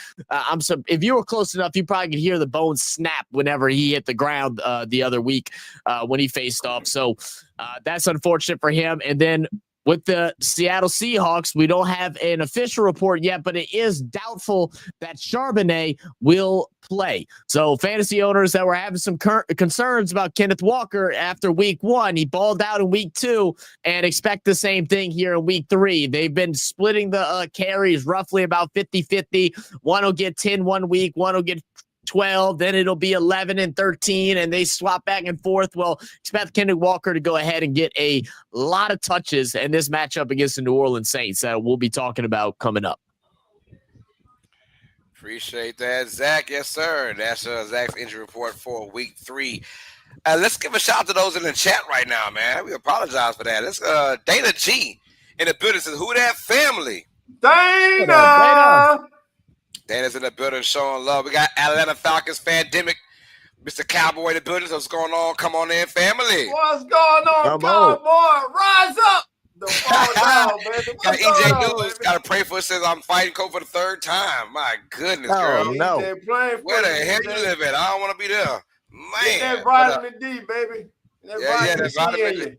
if you were close enough, you probably could hear the bone snap whenever he hit the ground the other week when he faced off. So that's unfortunate for him. And then with the Seattle Seahawks, we don't have an official report yet, but it is doubtful that Charbonnet will play. So fantasy owners that were having some concerns about Kenneth Walker after week 1, he balled out in week 2, and expect the same thing here in week 3. They've been splitting the carries roughly about 50-50. One will get 10 one week, one will get 12, then it'll be 11 and 13, and they swap back and forth. Well, expect Kenneth Walker to go ahead and get a lot of touches in this matchup against the New Orleans Saints that we'll be talking about coming up. Appreciate that, Zach. Yes, sir. That's Zach's injury report for week 3. Let's give a shout out to those in the chat right now, man. We apologize for that. Let's Dana G in the building says, "Who that family?" Dana. Dana's in the building showing love. We got Atlanta Falcons Fandemic, Mr. Cowboy in the building. So what's going on? Come on in, family. What's going on, Cowboy? Rise up. The fall down, baby. Got EJ News. Got to pray for it. Says, I'm fighting COVID for the 3rd time. My goodness, girl. No. Where the hell you live at? I don't want to be there. Man. Get that vitamin D, baby. That vitamin D.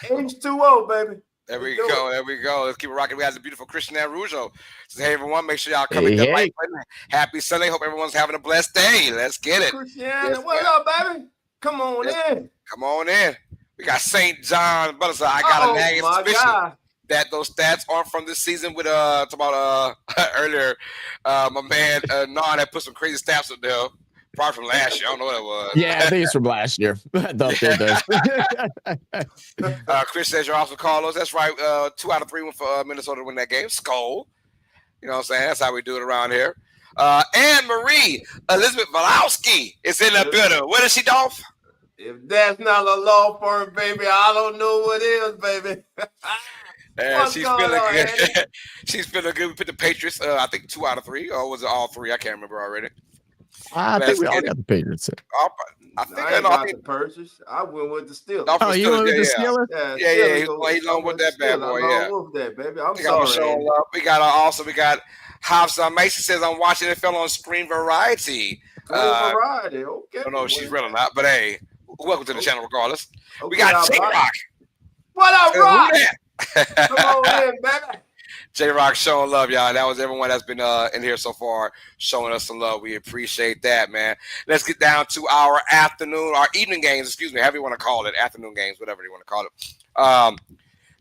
H2O, baby. There we do go. it. There we go. Let's keep it rocking. We got the beautiful Christian Arujo. So, hey, everyone, make sure y'all come hit Hey, that hey. like button. Happy Sunday. Hope everyone's having a blessed day. Let's get it. Christiana, Yes, what ma'am. up, baby? Come on Yes. in. Come on in. We got St. John, but I got a Oh nagging my suspicion God. that those stats aren't from this season. With about earlier, my man Nard had put some crazy stats up there, probably from last year. I don't know what it was. Yeah, I think it's from last year. The update does. Chris says you're also Carlos. That's right. 2 out of 3 went for Minnesota to win that game. Skull. You know what I'm saying? That's how we do it around here. Anne Marie Elizabeth Valowski is in the building. What is she, Dolph? If that's not a law firm, baby, I don't know what is, baby. What's She's going feeling on, good. Andy? She's feeling good. We put the Patriots, I think 2 out of 3, or was it all 3? I can't remember already. I think we all got the Patriots. I ain't got the purchase. I went with the Steelers. Oh, you went with the Steelers? Yeah. He's on with that bad boy. Yeah, with that, baby. I'm sorry, Andy. we got Hobson Mason says I'm watching NFL on Screen Variety. Variety, okay. I don't know if she's real or not, but hey, welcome to the channel regardless. Okay, We got J-Rock. What up, Rock? Come on in, baby. J-Rock showing love, y'all. That was everyone that's been in here so far showing us some love. We appreciate that, man. Let's get down to our evening games, excuse me, however you want to call it, afternoon games, whatever you want to call it.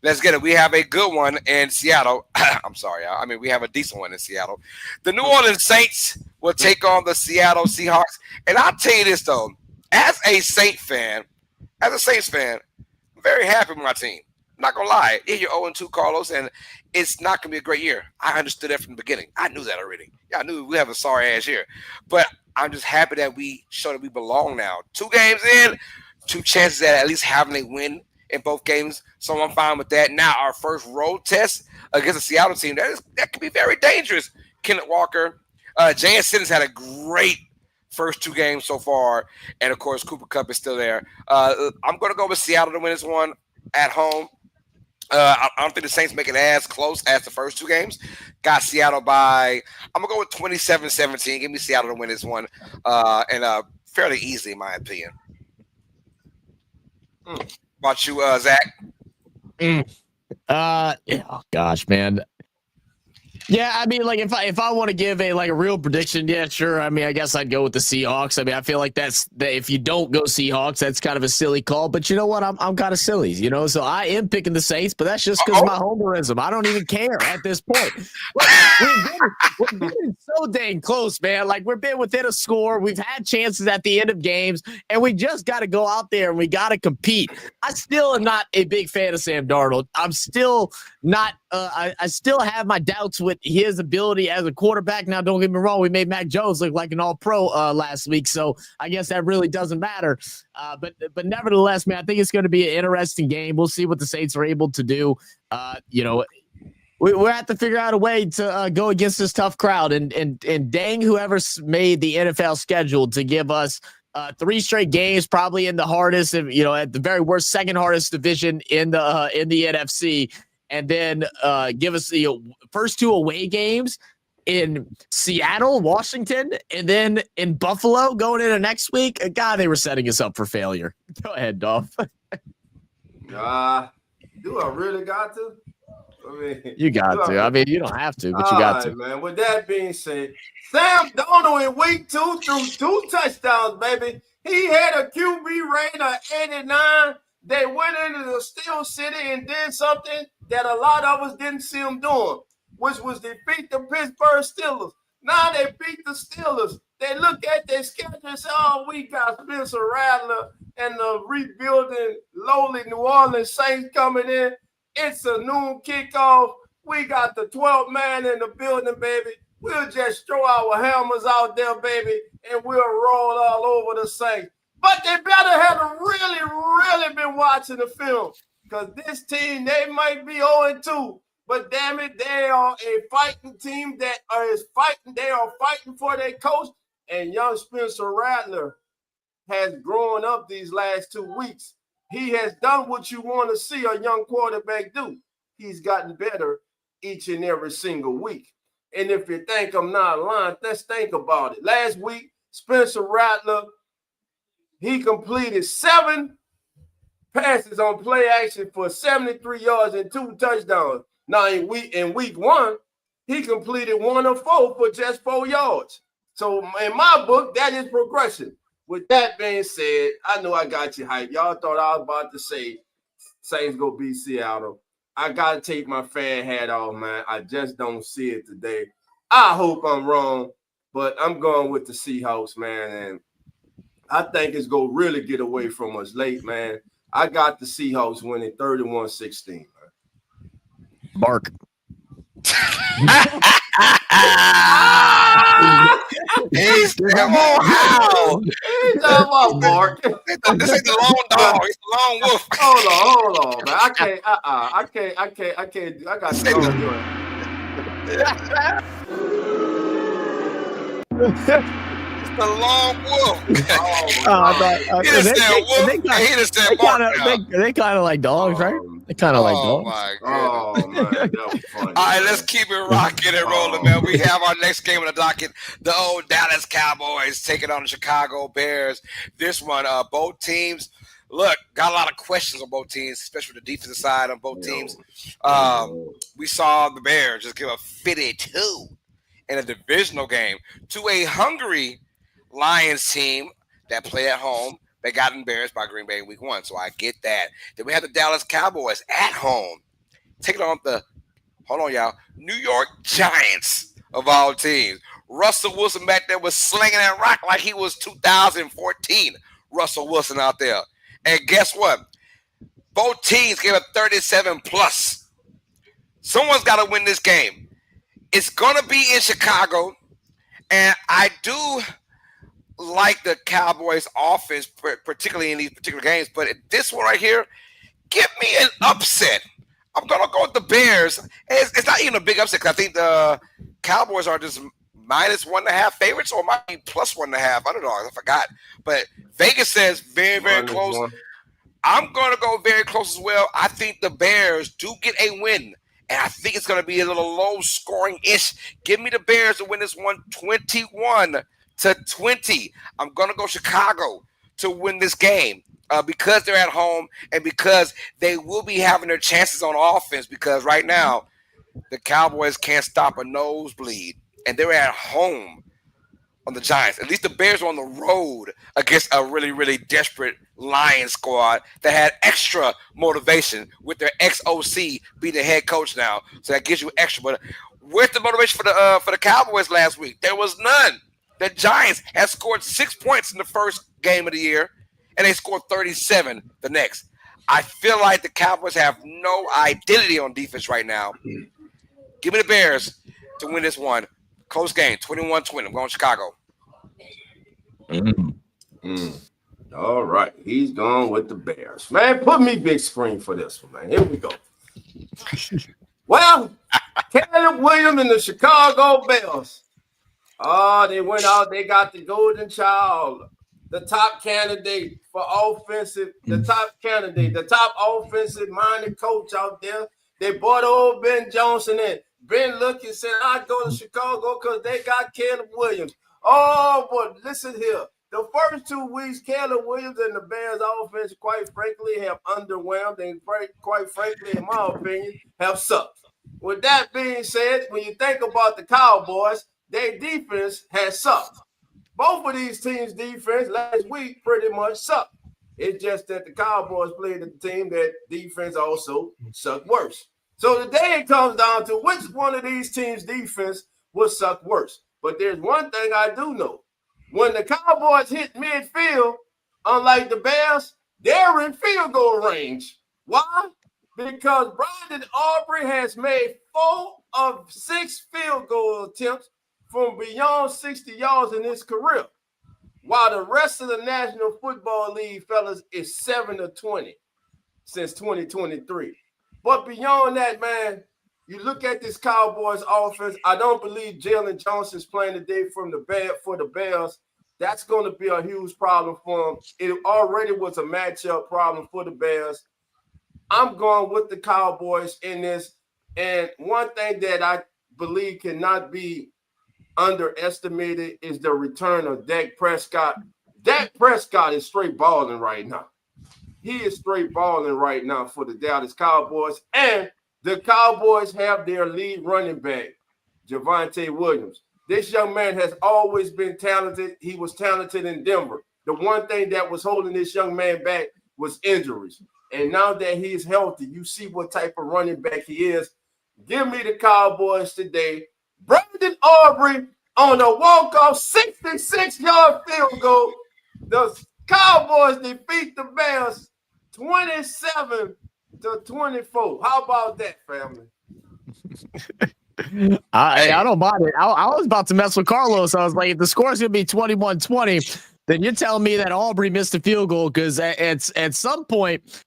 Let's get it. We have a good one in Seattle. I'm sorry, y'all. I mean, we have a decent one in Seattle. The New Orleans Saints will take on the Seattle Seahawks. And I'll tell you this, though. As a Saints fan, I'm very happy with my team. I'm not going to lie. Yeah, you're 0-2, Carlos, and it's not going to be a great year. I understood that from the beginning. I knew that already. Yeah, I knew we have a sorry-ass year. But I'm just happy that we show that we belong now. 2 games in, 2 chances at least having a win in both games. So I'm fine with that. Now, our first road test against the Seattle team, that can be very dangerous. Kenneth Walker, J.S. Simmons had a great first 2 games so far. And, of course, Cooper Kupp is still there. I'm going to go with Seattle to win this one at home. I don't think the Saints make it as close as the first 2 games. Got Seattle by, I'm going to go with 27-17. Give me Seattle to win this one. And fairly easy, in my opinion. About you, Zach? Oh gosh, man. Yeah, I mean, like if I want to give a real prediction, yeah, sure. I mean, I guess I'd go with the Seahawks. I mean, I feel like that if you don't go Seahawks, that's kind of a silly call. But you know what? I'm kind of silly, you know. So I am picking the Saints, but that's just because of my homerism. I don't even care at this point. We've been so dang close, man. Like we've been within a score. We've had chances at the end of games, and we just got to go out there and we got to compete. I still am not a big fan of Sam Darnold. I'm still not. I still have my doubts with his ability as a quarterback. Now, don't get me wrong. We made Mac Jones look like an all-pro last week, so I guess that really doesn't matter. But nevertheless, man, I think it's going to be an interesting game. We'll see what the Saints are able to do. You know, we're have to figure out a way to go against this tough crowd. And dang, whoever's made the NFL schedule to give us 3 straight games, probably in the hardest, you know, at the very worst, second hardest division in the NFC. And then give us the first 2 away games in Seattle, Washington, and then in Buffalo going into next week. God, they were setting us up for failure. Go ahead, Dolph. Do I really got to? I mean, you got to. I mean, you don't have to, but you got to. Man. With that being said, Sam Darnold in week 2 threw 2 touchdowns, baby. He had a QB rating of 89. They went into the Steel City and did something that a lot of us didn't see them doing, which was defeat the Pittsburgh Steelers. Now they beat the Steelers. They look at their schedule and say, oh, we got Spencer Rattler and the rebuilding lowly New Orleans Saints coming in. It's a noon kickoff. We got the 12th man in the building, baby. We'll just throw our hammers out there, baby, and we'll roll all over the Saints. But they better have really been watching the film, because this team, they might be 0-2, but damn it, they are a fighting team that is fighting. They are fighting for their coach, and young Spencer Rattler has grown up these last 2 weeks. He has done what you want to see a young quarterback do. He's gotten better each and every single week. And if you think I'm not lying, let's think about it. Last week, Spencer Rattler, he completed 7 passes on play action for 73 yards and 2 touchdowns. Now, in week 1, he completed 1 of 4 for just 4 yards. So, in my book, that is progression. With that being said, I know I got you hyped. Y'all thought I was about to say Saints go beat Seattle. I got to take my fan hat off, man. I just don't see it today. I hope I'm wrong, but I'm going with the Seahawks, man. And I think it's going to really get away from us late, man. I got the Seahawks winning 31-16, man. Mark. He's how? He's talking about Mark. This ain't the lone dog. It's the lone wolf. Hold on, man. I can't. I got to go. It's the lone wolf. They kind of like dogs, right? They kind of like dogs. My goodness. Oh, man. That was funny. All right, let's keep it rocking and rolling, man. We have our next game on the docket. The old Dallas Cowboys taking on the Chicago Bears. This one, both teams, look, got a lot of questions on both teams, especially the defensive side on both teams. We saw the Bears just give a 52 in a divisional game to a hungry Lions team that play at home. They got embarrassed by Green Bay in week 1, so I get that. Then we have the Dallas Cowboys at home taking on the, New York Giants of all teams. Russell Wilson back there was slinging that rock like he was 2014 Russell Wilson out there. And guess what? Both teams gave a 37+. Someone's got to win this game. It's going to be in Chicago, and I do like the Cowboys offense, particularly in these particular games. But this one right here, give me an upset. I'm going to go with the Bears. It's not even a big upset because I think the Cowboys are just -1.5 favorites, or might be +1.5 underdogs. I forgot. But Vegas says very, very close. I'm going to go very close as well. I think the Bears do get a win. And I think it's going to be a little low scoring-ish. Give me the Bears to win this one 21-20. I'm going to go Chicago to win this game because they're at home and because they will be having their chances on offense, because right now the Cowboys can't stop a nosebleed, and they're at home on the Giants. At least the Bears are on the road against a really, really desperate Lions squad that had extra motivation with their ex-OC being the head coach now. So that gives you extra. But where's the motivation for the Cowboys last week? There was none. The Giants had scored 6 points in the first game of the year, and they scored 37 the next. I feel like the Cowboys have no identity on defense right now. Give me the Bears to win this one. Close game, 21-20. I'm going Chicago. All right. He's going with the Bears. Man, put me big screen for this one, man. Here we go. Well, Caleb Williams and the Chicago Bears. They went out. They got the golden child, the top candidate for offensive, the top offensive-minded coach out there. They bought old Ben Johnson in. Ben looked and said, I'd go to Chicago because they got Caleb Williams. Oh, but listen here. The first 2 weeks, Caleb Williams and the Bears offense, quite frankly, have underwhelmed and quite frankly, in my opinion, have sucked. With that being said, when you think about the Cowboys, their defense has sucked. Both of these teams' defense last week pretty much sucked. It's just that the Cowboys played a team that defense also sucked worse. So today it comes down to which one of these teams' defense will suck worse. But there's one thing I do know. When the Cowboys hit midfield, unlike the Bears, they're in field goal range. Why? Because Brandon Aubrey has made 4 of 6 field goal attempts from beyond 60 yards in his career, while the rest of the National Football League, fellas, is 7 of 20 since 2023. But beyond that, man, you look at this Cowboys offense. I don't believe Jalen Johnson's playing today for the Bears. That's going to be a huge problem for him. It already was a matchup problem for the Bears. I'm going with the Cowboys in this. And one thing that I believe cannot be underestimated is the return of Dak Prescott. Dak Prescott is straight balling right now. He is straight balling right now for the Dallas Cowboys. And the Cowboys have their lead running back, Javonte Williams. This young man has always been talented. He was talented in Denver. The one thing that was holding this young man back was injuries. And now that he is healthy, you see what type of running back he is. Give me the Cowboys today. Brandon Aubrey on a walk-off 66-yard field goal. The Cowboys defeat the Bears 27-24. How about that, family? I don't mind it. I was about to mess with Carlos. I was like, if the score's going to be 21-20, then you're telling me that Aubrey missed a field goal because at some point,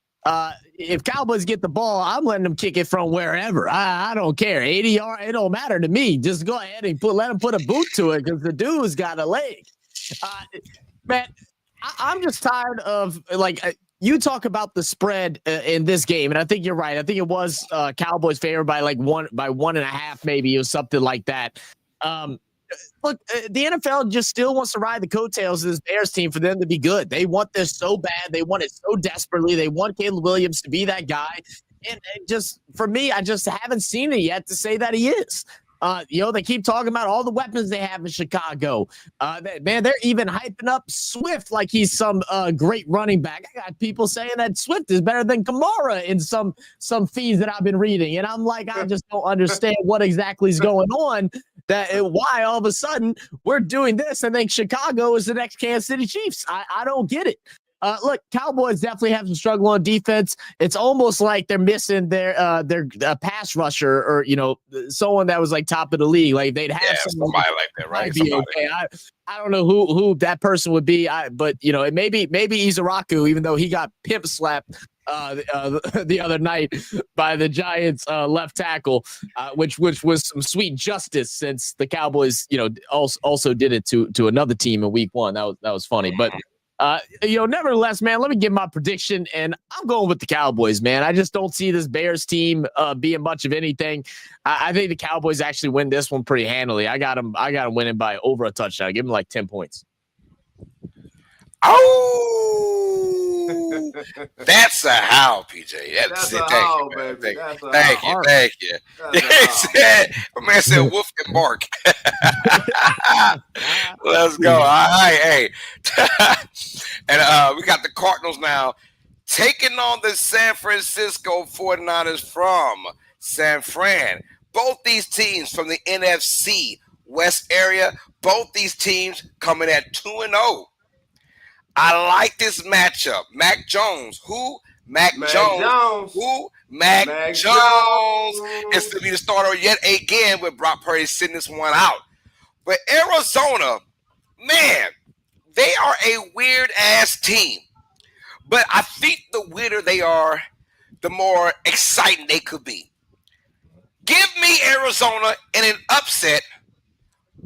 if Cowboys get the ball, I'm letting them kick it from wherever. I don't care. 80 yards, it don't matter to me. Just go ahead and let him put a boot to it because the dude's got a leg. Man, I'm just tired of you talk about the spread in this game, and I think you're right. I think it was Cowboys favored by like 1.5, maybe, or something like that. Look, the NFL just still wants to ride the coattails of this Bears team for them to be good. They want this so bad. They want it so desperately. They want Caleb Williams to be that guy. And just for me, I just haven't seen it yet to say that he is. They keep talking about all the weapons they have in Chicago. Man, they're even hyping up Swift like he's some great running back. I got people saying that Swift is better than Kamara in some feeds that I've been reading. And I'm like, I just don't understand what exactly is going on. Why all of a sudden we're doing this and think Chicago is the next Kansas City Chiefs. I don't get it. Look, Cowboys definitely have some struggle on defense. It's almost like they're missing their pass rusher or someone that was like top of the league. Like they'd have somebody like that, right? Okay. I don't know who that person would be. But it maybe Izaraku, even though he got pimp slapped the other night by the Giants left tackle, which was some sweet justice since the Cowboys also did it to another team in week 1. That was funny, but. Nevertheless, man, let me give my prediction, and I'm going with the Cowboys, man. I just don't see this Bears team being much of anything. I think the Cowboys actually win this one pretty handily. I got them winning by over a touchdown. Give them like 10 points. Oh, that's a how, PJ. That's a how, baby. Thank you. My man said wolf and bark. Let's go. All right, hey. And we got the Cardinals now taking on the San Francisco 49ers from San Fran. Both these teams from the NFC West area, both these teams coming at 2-0. I like this matchup. Mac Jones. Who? Mac Jones. Who? Mac Jones is to be the starter yet again with Brock Purdy sitting this one out. But Arizona, man, they are a weird-ass team. But I think the weirder they are, the more exciting they could be. Give me Arizona in an upset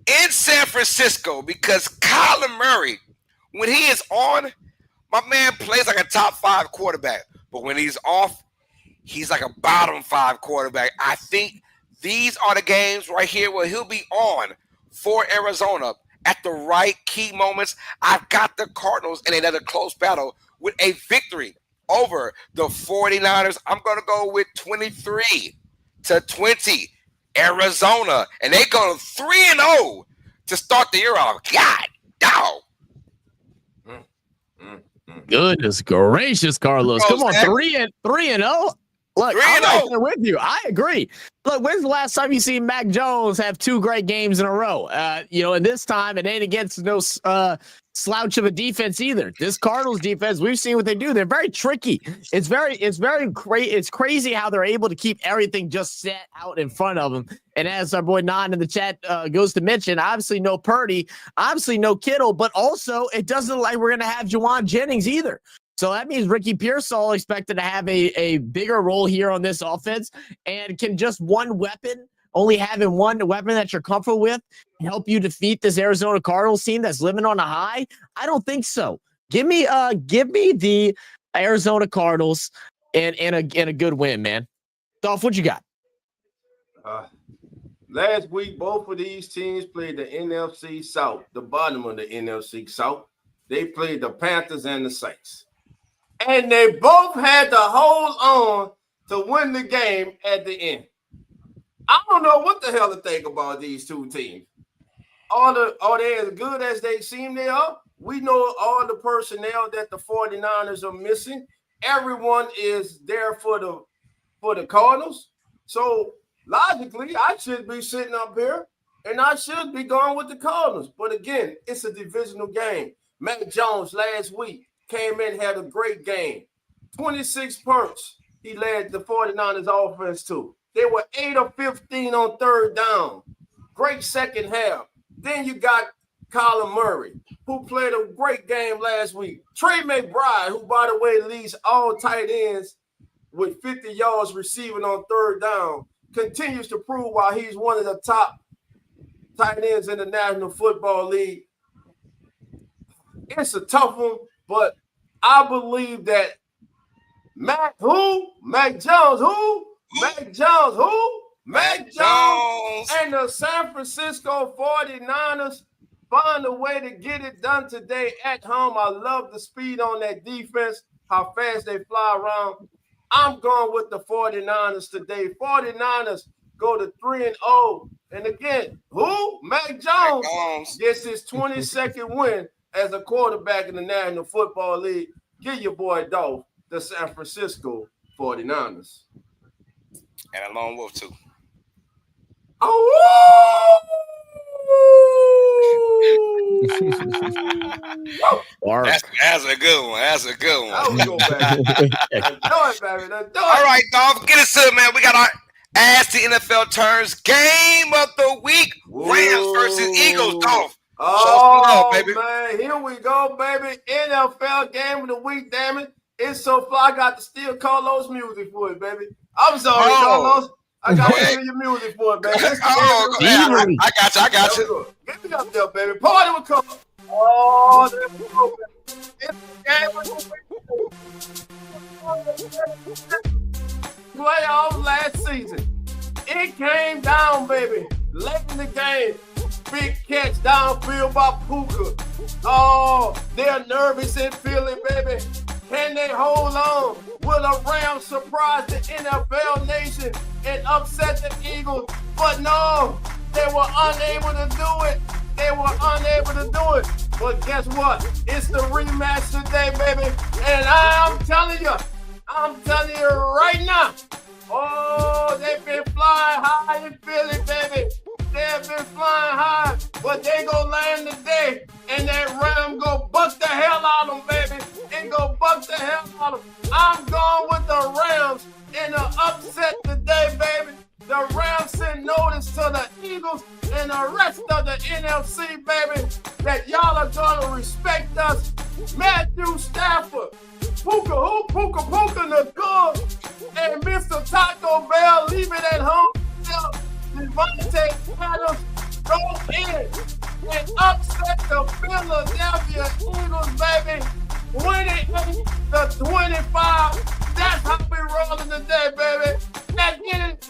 in San Francisco because Kyler Murray, when he is on, my man plays like a top 5 quarterback. But when he's off, he's like a bottom 5 quarterback. I think these are the games right here where he'll be on for Arizona at the right key moments. I've got the Cardinals in another close battle with a victory over the 49ers. I'm going to go with 23-20 Arizona. And they go 3-0 to start the year off. God, dog. Goodness gracious, Carlos! Come on, 3-0. Look, I'm right there with you. I agree. Look, when's the last time you seen Mac Jones have 2 great games in a row? And this time it ain't against no slouch of a defense either. This Cardinals defense, we've seen what they do. They're very tricky. It's crazy how they're able to keep everything just set out in front of them. And as our boy Nan in the chat goes to mention, obviously no Purdy, obviously no Kittle, but also it doesn't look like we're going to have Juwan Jennings either. So that means Ricky Pearsall expected to have a bigger role here on this offense, and can just only having one weapon that you're comfortable with help you defeat this Arizona Cardinals team that's living on a high? I don't think so. Give me the Arizona Cardinals and a good win, man. Dolph, what you got? Last week, both of these teams played the NFC South, the bottom of the NFC South. They played the Panthers and the Saints. And they both had to hold on to win the game at the end. I don't know what the hell to think about these two teams. Are they as good as they seem they are? We know all the personnel that the 49ers are missing. Everyone is there for the Cardinals. So logically, I should be sitting up here and I should be going with the Cardinals. But again, it's a divisional game. Mac Jones last week came in, had a great game. 26 punts he led the 49ers offense to. They were 8 of 15 on third down. Great second half. Then you got Kyler Murray, who played a great game last week. Trey McBride, who, by the way, leads all tight ends with 50 yards receiving on third down, continues to prove why he's one of the top tight ends in the National Football League. It's a tough one, but I believe that Mac Jones, and the San Francisco 49ers find a way to get it done today at home. I love the speed on that defense, how fast they fly around. I'm going with the 49ers today. 49ers go to 3-0. And again, Mac Jones gets his 22nd win as a quarterback in the National Football League. Give your boy Dolph the San Francisco 49ers. And a lone wolf, too. Oh! That's a good one. That's a good one. Go, baby. All right, Dolph, get us to it, man. We got our As the NFL Turns game of the week. Rams versus Eagles, Dolph. Oh, baby. Man, here we go, baby. NFL game of the week, damn it. It's so far, I got to steal Carlos' music for it, baby. I'm sorry, Carlos. I got to steal your music for it, baby. I got you. Get me up there, baby. Party with Carlos. Oh, there we go, baby. It's the game of the week. Playoffs last season. It came down, baby. Late in the game. Big catch downfield by Puka. Oh, they're nervous in Philly, baby. Can they hold on? Will the Rams surprise the NFL nation and upset the Eagles? But no, they were unable to do it. But guess what? It's the rematch today, baby. And I'm telling you right now. Oh, they've been flying high in Philly, baby. They've been flying high, but they gonna land today, and that Ram go buck the hell out of them, baby. I'm going with the Rams in an upset today, baby. The Rams send notice to the Eagles and the rest of the NFC, baby, that y'all are gonna respect us. Matthew Stafford, Puka the good, and Mr. Taco Bell leave it at home. Devontae Adams go in and upset the Philadelphia Eagles, baby. 28-25. That's how we rolling today, baby. Let's get it.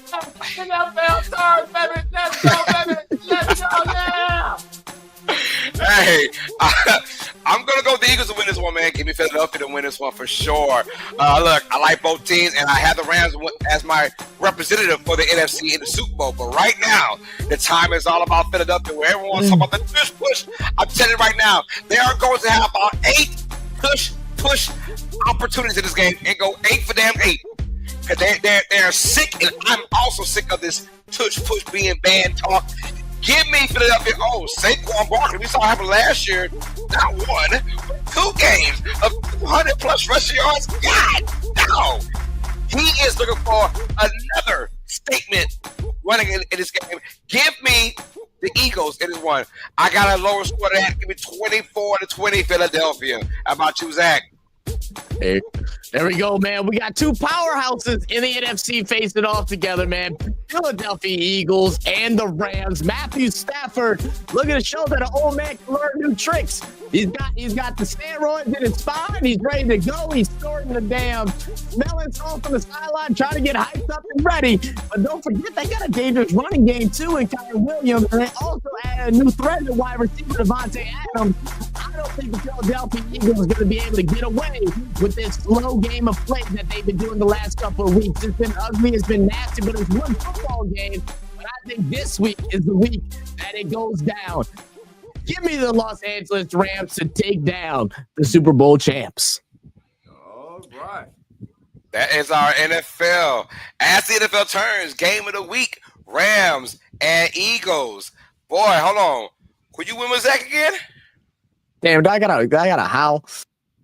NFL Turns, baby. Let's go, baby. Let's go now. Hey, I'm going to go with the Eagles to win this one, man. Give me Philadelphia to win this one for sure. Look, I like both teams, and I have the Rams as my representative for the NFC in the Super Bowl. But right now, the time is all about Philadelphia, where everyone's talking about the push. I'm telling you right now, they are going to have about 8 push opportunities in this game and go 8 for damn 8. Because they're sick, and I'm also sick of this push being banned talk. Give me Philadelphia. Oh, Saquon Barkley. We saw what happened last year. Not 1, 2 games of 100+ rushing yards. God, no. He is looking for another statement running in this game. Give me the Eagles in this one. I got a lower score than that. Give me 24-20 Philadelphia. How about you, Zach? Hey, there we go, man. We got 2 powerhouses in the NFC facing off together, man. Philadelphia Eagles and the Rams. Matthew Stafford looking to show that an old man can learn new tricks. He's got the steroids in his spine. He's ready to go. He's snorting the damn smelling salt from the sideline, trying to get hyped up and ready. But don't forget, they got a dangerous running game, too, in Kyler Williams. And they also added a new threat to wide receiver, Devontae Adams. I don't think the Philadelphia Eagles are going to be able to get away with this slow game of play that they've been doing the last couple of weeks. It's been ugly, it's been nasty, but it's one football game. But I think this week is the week that it goes down. Give me the Los Angeles Rams to take down the Super Bowl champs. All right. That is our NFL. As the NFL turns, game of the week, Rams and Eagles. Boy, hold on. Could you win with Zach again? Damn, I gotta howl.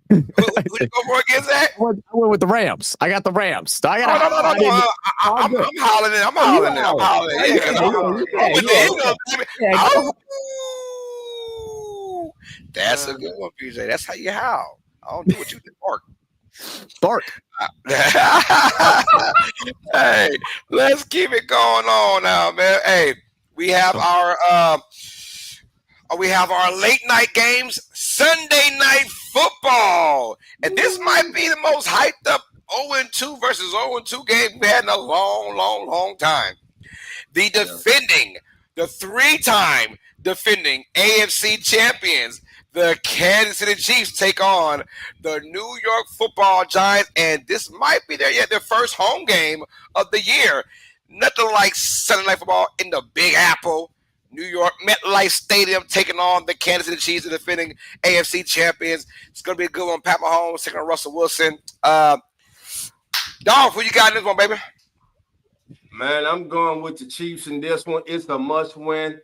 Who you go for again, Zach? I went with the Rams. I got the Rams. I got No. I'm hollering it. I'm hollering it. I'm hollering it. That's a good one, PJ. That's how you howl. I don't do what you did, Mark. Bark. Hey, let's keep it going on now, man. Hey, we have our late night games, Sunday Night Football, and this might be the most hyped up 0-2 versus 0-2 game we've had in a long time. The three-time defending AFC champions, the Kansas City Chiefs, take on the New York Football Giants, and this might be their first home game of the year. Nothing like Sunday Night Football in the Big Apple, New York, MetLife Stadium, taking on the Kansas City Chiefs, the defending AFC champions. It's going to be a good one. Pat Mahomes taking on Russell Wilson. Dolph, who you got in this one, baby? Man, I'm going with the Chiefs in this one. It's a must-win.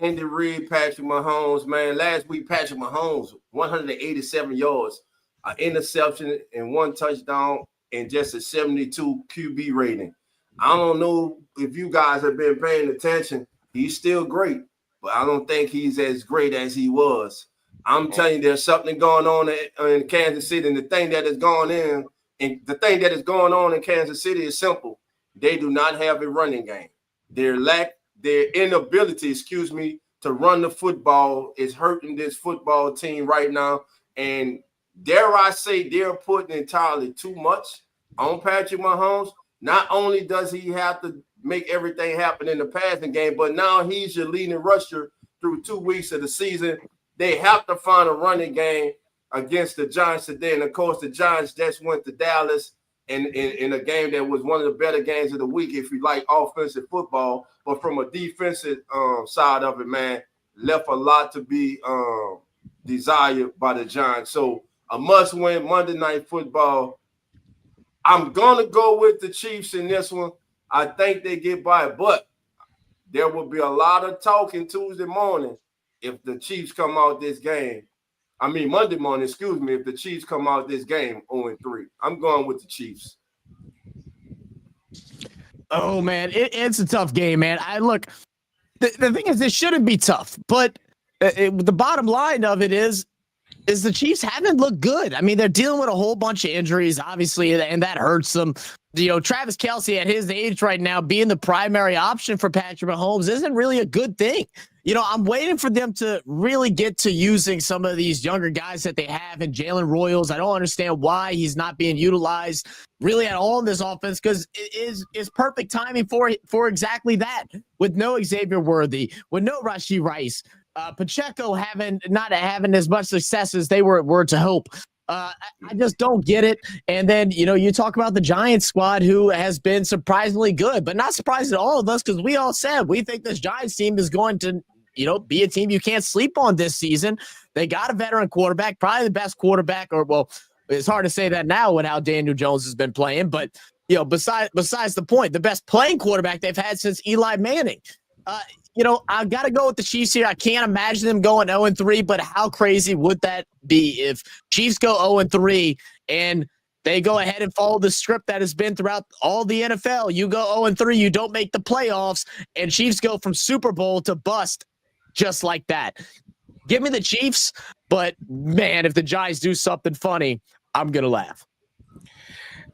Andy Reid, Patrick Mahomes, man. Last week, Patrick Mahomes, 187 yards, an interception and one touchdown, and just a 72 QB rating. I don't know if you guys have been paying attention. He's still great, but I don't think he's as great as he was. I'm telling you, there's something going on in Kansas City, and the thing that is going on in Kansas City is simple. They do not have a running game. Their inability, to run the football is hurting this football team right now. And dare I say, they're putting entirely too much on Patrick Mahomes. Not only does he have to make everything happen in the passing game, but now he's your leading rusher through 2 weeks of the season. They have to find a running game against the Giants today. And of course, the Giants just went to Dallas in a game that was one of the better games of the week, if you like offensive football. But from a defensive side of it, man, left a lot to be desired by the Giants. So a must-win Monday Night Football. I'm going to go with the Chiefs in this one. I think they get by, but there will be a lot of talking Tuesday morning if the Chiefs come out this game. Monday morning, if the Chiefs come out this game 0-3. I'm going with the Chiefs. Oh, man, it's a tough game, man. The thing is, it shouldn't be tough, but the bottom line of it is the Chiefs haven't looked good. They're dealing with a whole bunch of injuries, obviously, and that hurts them. Travis Kelce at his age right now being the primary option for Patrick Mahomes isn't really a good thing. I'm waiting for them to really get to using some of these younger guys that they have in Jalen Royals. I don't understand why he's not being utilized really at all in this offense, because it is perfect timing for exactly that. With no Xavier Worthy, with no Rashee Rice, Pacheco not having as much success as they were to hope. I just don't get it. And then, you talk about the Giants squad, who has been surprisingly good, but not surprising to all of us, because we all said we think this Giants team is going to, be a team you can't sleep on this season. They got a veteran quarterback, probably the best quarterback, it's hard to say that now with how Daniel Jones has been playing, but, besides the point, the best playing quarterback they've had since Eli Manning. I got to go with the Chiefs here. I can't imagine them going 0-3, but how crazy would that be if Chiefs go 0-3 and they go ahead and follow the script that has been throughout all the NFL? You go 0-3, you don't make the playoffs, and Chiefs go from Super Bowl to bust just like that. Give me the Chiefs, but, man, if the Giants do something funny, I'm going to laugh.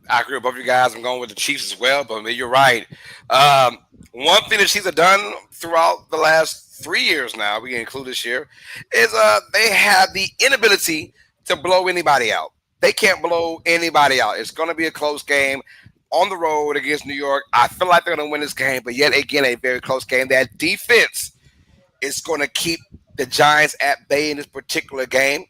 I agree with both of you guys. I'm going with the Chiefs as well, but you're right. One thing the Chiefs have done throughout the last 3 years now, we can include this year, is they have the inability to blow anybody out. They can't blow anybody out. It's going to be a close game on the road against New York. I feel like they're going to win this game, but yet again, a very close game. That defense is going to keep the Giants at bay in this particular game.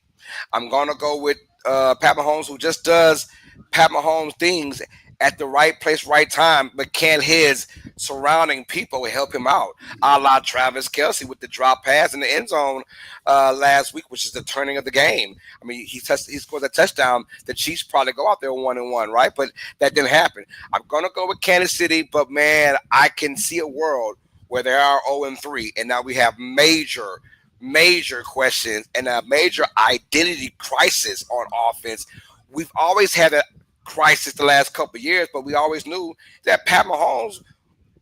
I'm going to go with Pat Mahomes, who just does Pat Mahomes things at the right place, right time, but can his surrounding people help him out? A la Travis Kelce with the drop pass in the end zone last week, which is the turning of the game. I mean, he scored a touchdown. The Chiefs probably go out there 1-1, right? But that didn't happen. I'm going to go with Kansas City, but man, I can see a world where they are 0-3, and now we have major questions and a major identity crisis on offense. We've always had a crisis the last couple of years, but we always knew that Pat Mahomes,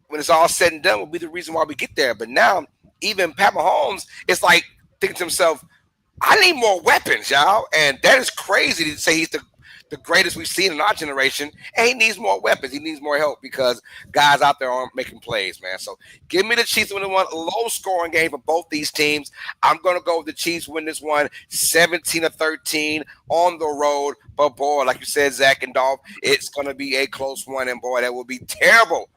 when it's all said and done, will be the reason why we get there. But now, even Pat Mahomes is like thinking to himself, I need more weapons, y'all. And that is crazy to say he's the greatest we've seen in our generation, and he needs more weapons. He needs more help because guys out there aren't making plays, man. So give me the Chiefs win one. Low-scoring game for both these teams. I'm going to go with the Chiefs win this one 17-13 on the road. But, boy, like you said, Zach and Dolph, it's going to be a close one. And, boy, that will be terrible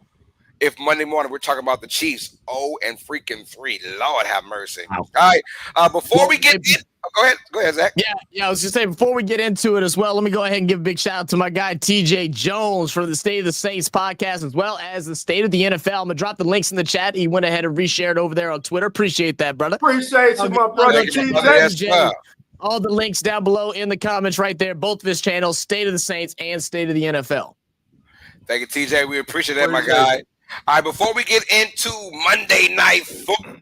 if Monday morning we're talking about the Chiefs 0-3. Lord have mercy. Wow. All right, before we get in, go ahead, Zach. Yeah, I was just saying, before we get into it as well, let me go ahead and give a big shout out to my guy TJ Jones for the State of the Saints podcast, as well as the State of the NFL. I'm gonna drop the links in the chat. He went ahead and reshared over there on Twitter. Appreciate that, brother. Appreciate you, my brother TJ. All the links down below in the comments right there, both of his channels, State of the Saints and State of the NFL. Thank you, TJ. We appreciate that, my guy. All right, before we get into Monday Night Football,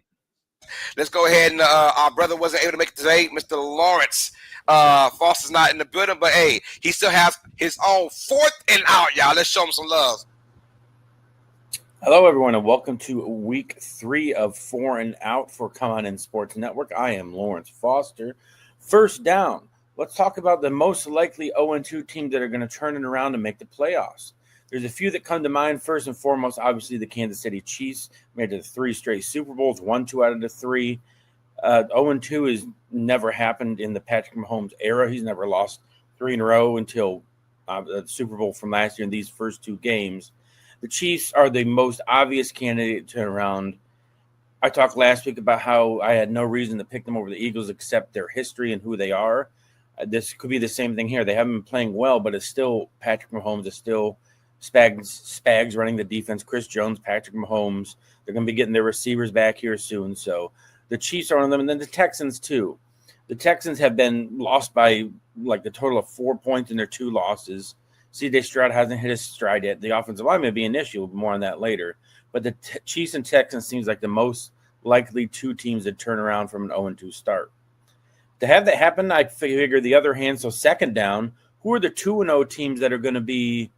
let's go ahead and our brother wasn't able to make it today, Mr. Lawrence. Foster's not in the building, but, hey, he still has his own 4th and out, y'all. Let's show him some love. Hello, everyone, and welcome to week 3 of 4 and Out for Come On In Sports Network. I am Lawrence Foster. First down, let's talk about the most likely 0-2 teams that are going to turn it around and make the playoffs. There's a few that come to mind. First and foremost, obviously, the Kansas City Chiefs made it to 3 straight Super Bowls, won 2 out of the 3. 0-2 has never happened in the Patrick Mahomes era. He's never lost 3 in a row until the Super Bowl from last year in these first 2 games. The Chiefs are the most obvious candidate to turn around. I talked last week about how I had no reason to pick them over the Eagles except their history and who they are. This could be the same thing here. They haven't been playing well, but it's still Patrick Mahomes is still Spags running the defense, Chris Jones, Patrick Mahomes. They're going to be getting their receivers back here soon. So the Chiefs are one of them, and then the Texans too. The Texans have been lost by like the total of 4 points in their 2 losses. C.J. Stroud hasn't hit his stride yet. The offensive line may be an issue. More on that later. But the Chiefs and Texans seems like the most likely 2 teams to turn around from an 0-2 start. To have that happen, I figure the other hand, so second down, who are the 2-0 teams that are going to be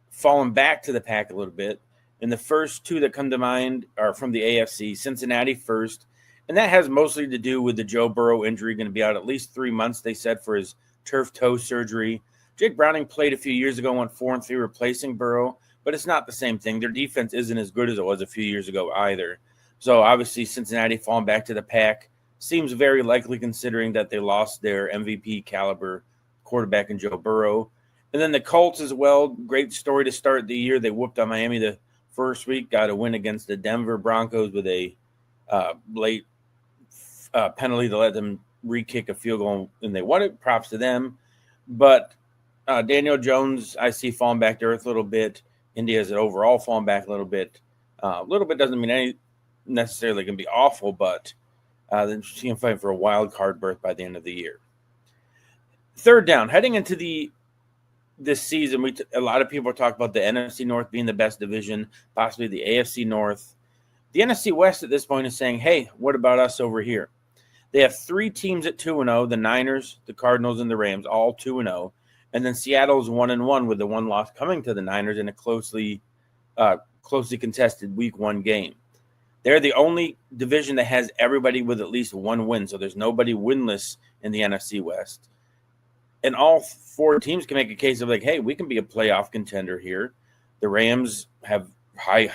falling back to the pack a little bit? And the first 2 that come to mind are from the AFC, Cincinnati first. And that has mostly to do with the Joe Burrow injury, going to be out at least 3 months, they said, for his turf toe surgery. Jake Browning played a few years ago, went 4-3 replacing Burrow, but it's not the same thing. Their defense isn't as good as it was a few years ago either. So obviously Cincinnati falling back to the pack seems very likely considering that they lost their MVP caliber quarterback in Joe Burrow. And then the Colts as well, great story to start the year. They whooped on Miami the first week, got a win against the Denver Broncos with a late penalty to let them re-kick a field goal, and they won it. Props to them. But Daniel Jones, I see falling back to earth a little bit. India is overall falling back a little bit. A little bit doesn't mean any necessarily going to be awful, but then see him fighting for a wild card berth by the end of the year. Third down, heading into this season, a lot of people talk about the NFC North being the best division, possibly the AFC North. The NFC West at this point is saying, hey, what about us over here? They have 3 teams at 2-0, the Niners, the Cardinals, and the Rams, all 2-0. And then Seattle's 1-1 with the 1 loss coming to the Niners in a closely contested Week 1 game. They're the only division that has everybody with at least 1 win, so there's nobody winless in the NFC West. And all 4 teams can make a case of like, hey, we can be a playoff contender here. The Rams have high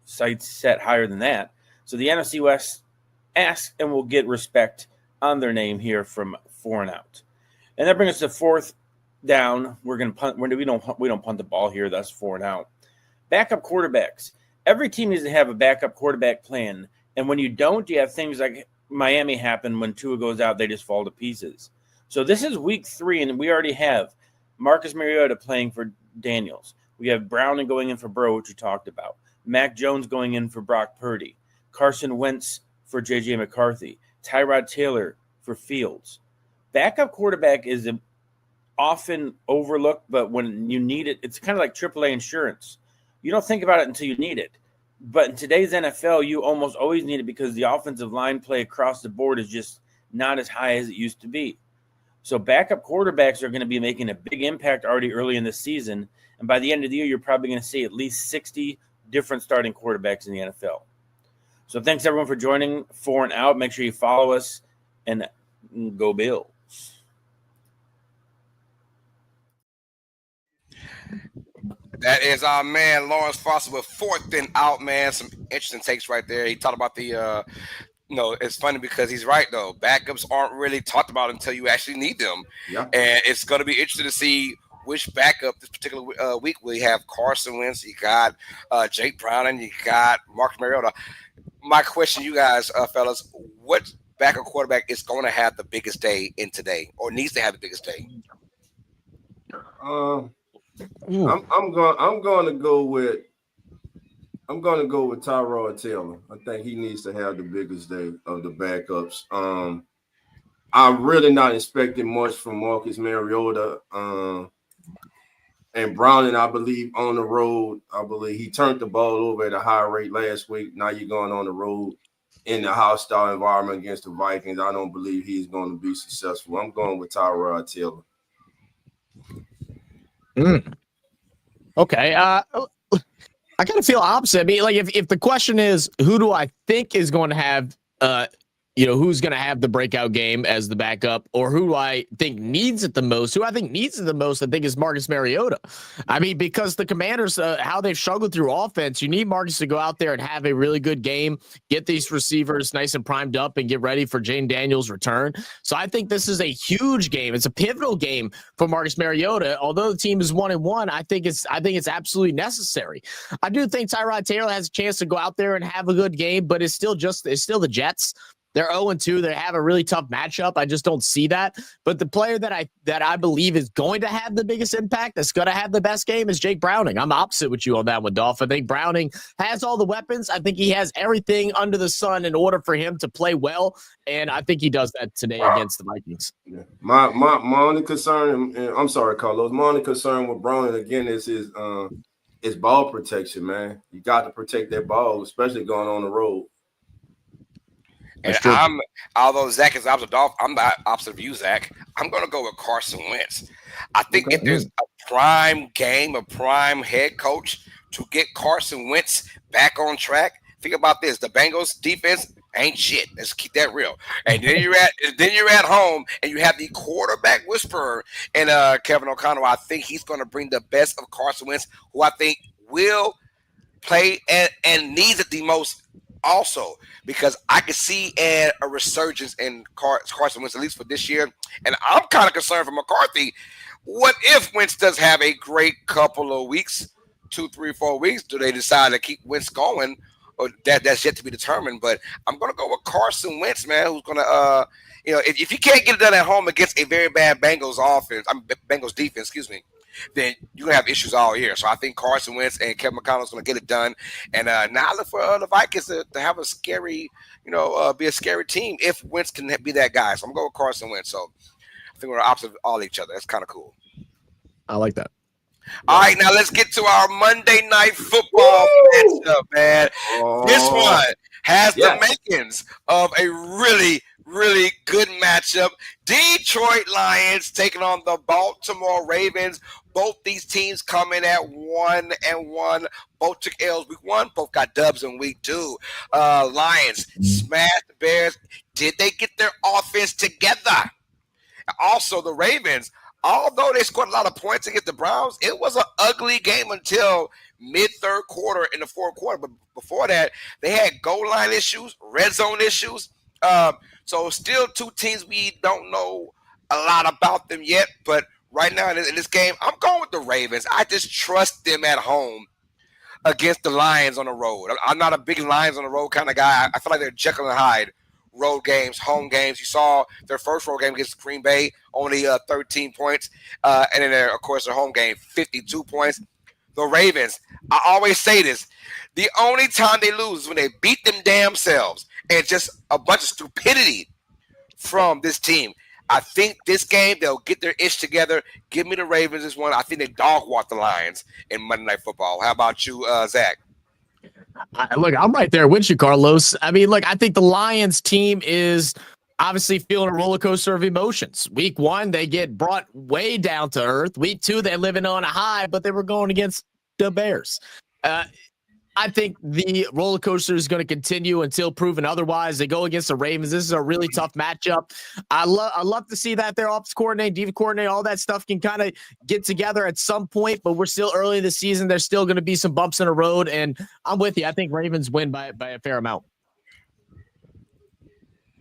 sights set higher than that. So the NFC West asks and will get respect on their name here from 4 and Out. And that brings us to fourth down. We're going to punt. We don't punt the ball here. That's 4 and Out. Backup quarterbacks. Every team needs to have a backup quarterback plan. And when you don't, you have things like Miami happened. When Tua goes out, they just fall to pieces. So this is week 3, and we already have Marcus Mariota playing for Daniels. We have Browning going in for Burrow, which we talked about. Mac Jones going in for Brock Purdy. Carson Wentz for J.J. McCarthy. Tyrod Taylor for Fields. Backup quarterback is often overlooked, but when you need it, it's kind of like AAA insurance. You don't think about it until you need it. But in today's NFL, you almost always need it because the offensive line play across the board is just not as high as it used to be. So backup quarterbacks are going to be making a big impact already early in the season. And by the end of the year, you're probably going to see at least 60 different starting quarterbacks in the NFL. So thanks, everyone, for joining 4 and Out. Make sure you follow us, and go Bills. That is our man Lawrence Foster with 4th and Out, man. Some interesting takes right there. He talked about the it's funny because he's right, though. Backups aren't really talked about until you actually need them. Yeah. And it's going to be interesting to see which backup this particular week. We have Carson Wentz, you got Jake Browning, you got Marcus Mariota. My question, you guys, fellas, what backup quarterback is going to have the biggest day in today, or needs to have the biggest day? I'm going to go with Tyrod Taylor. I think he needs to have the biggest day of the backups. I'm really not expecting much from Marcus Mariota. And Browning, I believe, on the road. I believe he turned the ball over at a high rate last week. Now you're going on the road in the hostile environment against the Vikings. I don't believe he's going to be successful. I'm going with Tyrod Taylor. Okay. I kind of feel opposite. I mean, like if the question is who do I think is going to have who's going to have the breakout game as the backup, or who I think needs it the most. Who I think needs it the most, I think, is Marcus Mariota. I mean, because the Commanders, how they've struggled through offense, you need Marcus to go out there and have a really good game, get these receivers nice and primed up, and get ready for Jane Daniels' return. So I think this is a huge game. It's a pivotal game for Marcus Mariota. Although the team is 1-1, I think it's absolutely necessary. I do think Tyrod Taylor has a chance to go out there and have a good game, but it's still the Jets. They're 0-2. They have a really tough matchup. I just don't see that. But the player that I believe is going to have the biggest impact, that's going to have the best game, is Jake Browning. I'm opposite with you on that one, Dolph. I think Browning has all the weapons. I think he has everything under the sun in order for him to play well, and I think he does that today against the Vikings. Yeah. My only concern, and I'm sorry, Carlos, my only concern with Browning, again, is his ball protection, man. You got to protect that ball, especially going on the road. And although Zach is opposite Dolph, I'm not opposite of you, Zach. I'm going to go with Carson Wentz. I think if there's a prime game, a prime head coach to get Carson Wentz back on track, think about this: the Bengals defense ain't shit. Let's keep that real. And then you're at home, and you have the quarterback whisperer and Kevin O'Connell. I think he's going to bring the best of Carson Wentz, who I think will play and needs it the most. Also, because I could see a resurgence in Carson Wentz, at least for this year. And I'm kind of concerned for McCarthy. What if Wentz does have a great couple of weeks, 2, 3, 4 weeks? Do they decide to keep Wentz going? Or that's yet to be determined. But I'm going to go with Carson Wentz, man, who's going to, if you can't get it done at home against a very bad Bengals defense, then you're going to have issues all year. So I think Carson Wentz and Kevin McConnell's going to get it done. And now I look for the Vikings to have a scary, be a scary team if Wentz can be that guy. So I'm going to go with Carson Wentz. So I think we're opposite of all each other. That's kind of cool. I like that. All right, now let's get to our Monday Night Football matchup, man. This one has the makings of a really, really good matchup. Detroit Lions taking on the Baltimore Ravens. Both these teams come in at 1-1. Both took L's week 1. Both got dubs in week 2. Lions smashed the Bears. Did they get their offense together? Also, the Ravens, although they scored a lot of points against the Browns, it was an ugly game until mid-third quarter in the fourth quarter. But before that, they had goal line issues, red zone issues. So still two teams we don't know a lot about them yet. But right now in this game, I'm going with the Ravens. I just trust them at home against the Lions on the road. I'm not a big Lions on the road kind of guy. I feel like they're Jekyll and Hyde road games, home games. You saw their first road game against Green Bay, only 13 points. And then, of course, their home game, 52 points. The Ravens, I always say this, the only time they lose is when they beat them damn selves and just a bunch of stupidity from this team. I think this game, they'll get their ish together. Give me the Ravens this one. I think they dog walk the Lions in Monday Night Football. How about you, Zach? Look, I'm right there with you, Carlos. I mean, look, I think the Lions team is obviously feeling a roller coaster of emotions. Week 1, they get brought way down to earth. Week 2, they're living on a high, but they were going against the Bears. I think the roller coaster is going to continue until proven otherwise. They go against the Ravens. This is a really tough matchup. I love to see that their offensive coordinator, defensive coordinator, all that stuff can kind of get together at some point, but we're still early in the season. There's still going to be some bumps in the road, and I'm with you. I think Ravens win by a fair amount.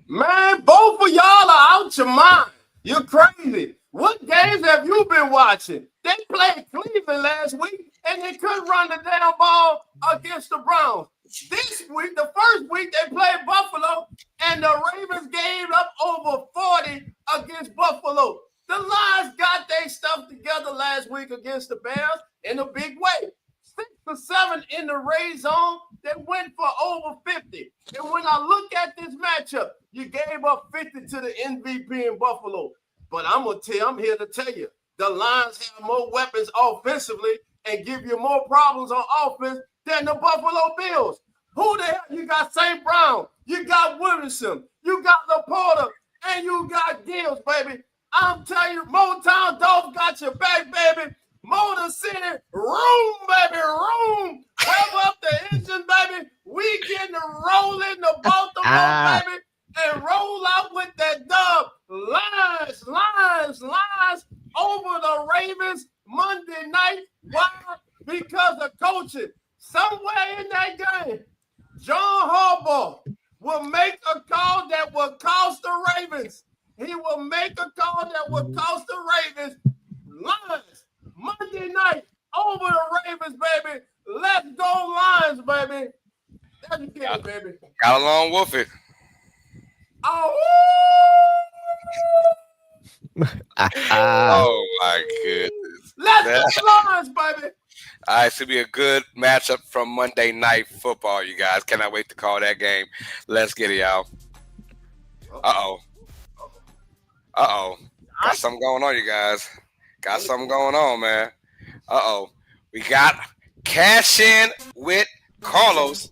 Man, both of y'all are out your mind. You're crazy. What games have you been watching? They played Cleveland last week, and they couldn't run the damn ball against the Browns. This week, the first week, they played Buffalo, and the Ravens gave up over 40 against Buffalo. The Lions got their stuff together last week against the Bears in a big way. 6 for 7 in the red zone. They went for over 50. And when I look at this matchup, you gave up 50 to the MVP in Buffalo. But I'm here to tell you, the Lions have more weapons offensively and give you more problems on offense than the Buffalo Bills. Who the hell? You got St. Brown, you got Williamson, you got LaPorta, and you got Gills, baby. I'm telling you, Motown Dolph got your back, baby. Motor City, room, baby, room. Rev up the engine, baby. We getting rolling the Baltimore, baby, and roll out with that dub. Lions over the Ravens Monday night. Why? Because of coaching. Somewhere in that game, John Harbaugh will make a call that will cost the Ravens. He will make a call that will cost the Ravens. Lions, Monday night, over the Ravens, baby. Let's go Lions, baby. That's it, baby. Got along with it. Oh, oh my goodness. Let's go Lions, baby. All right, it's going to be a good matchup from Monday Night Football, you guys. Cannot wait to call that game. Let's get it, y'all. Uh-oh. Got something going on, you guys. Got something going on, man. Uh-oh. We got Cash In with Carlos.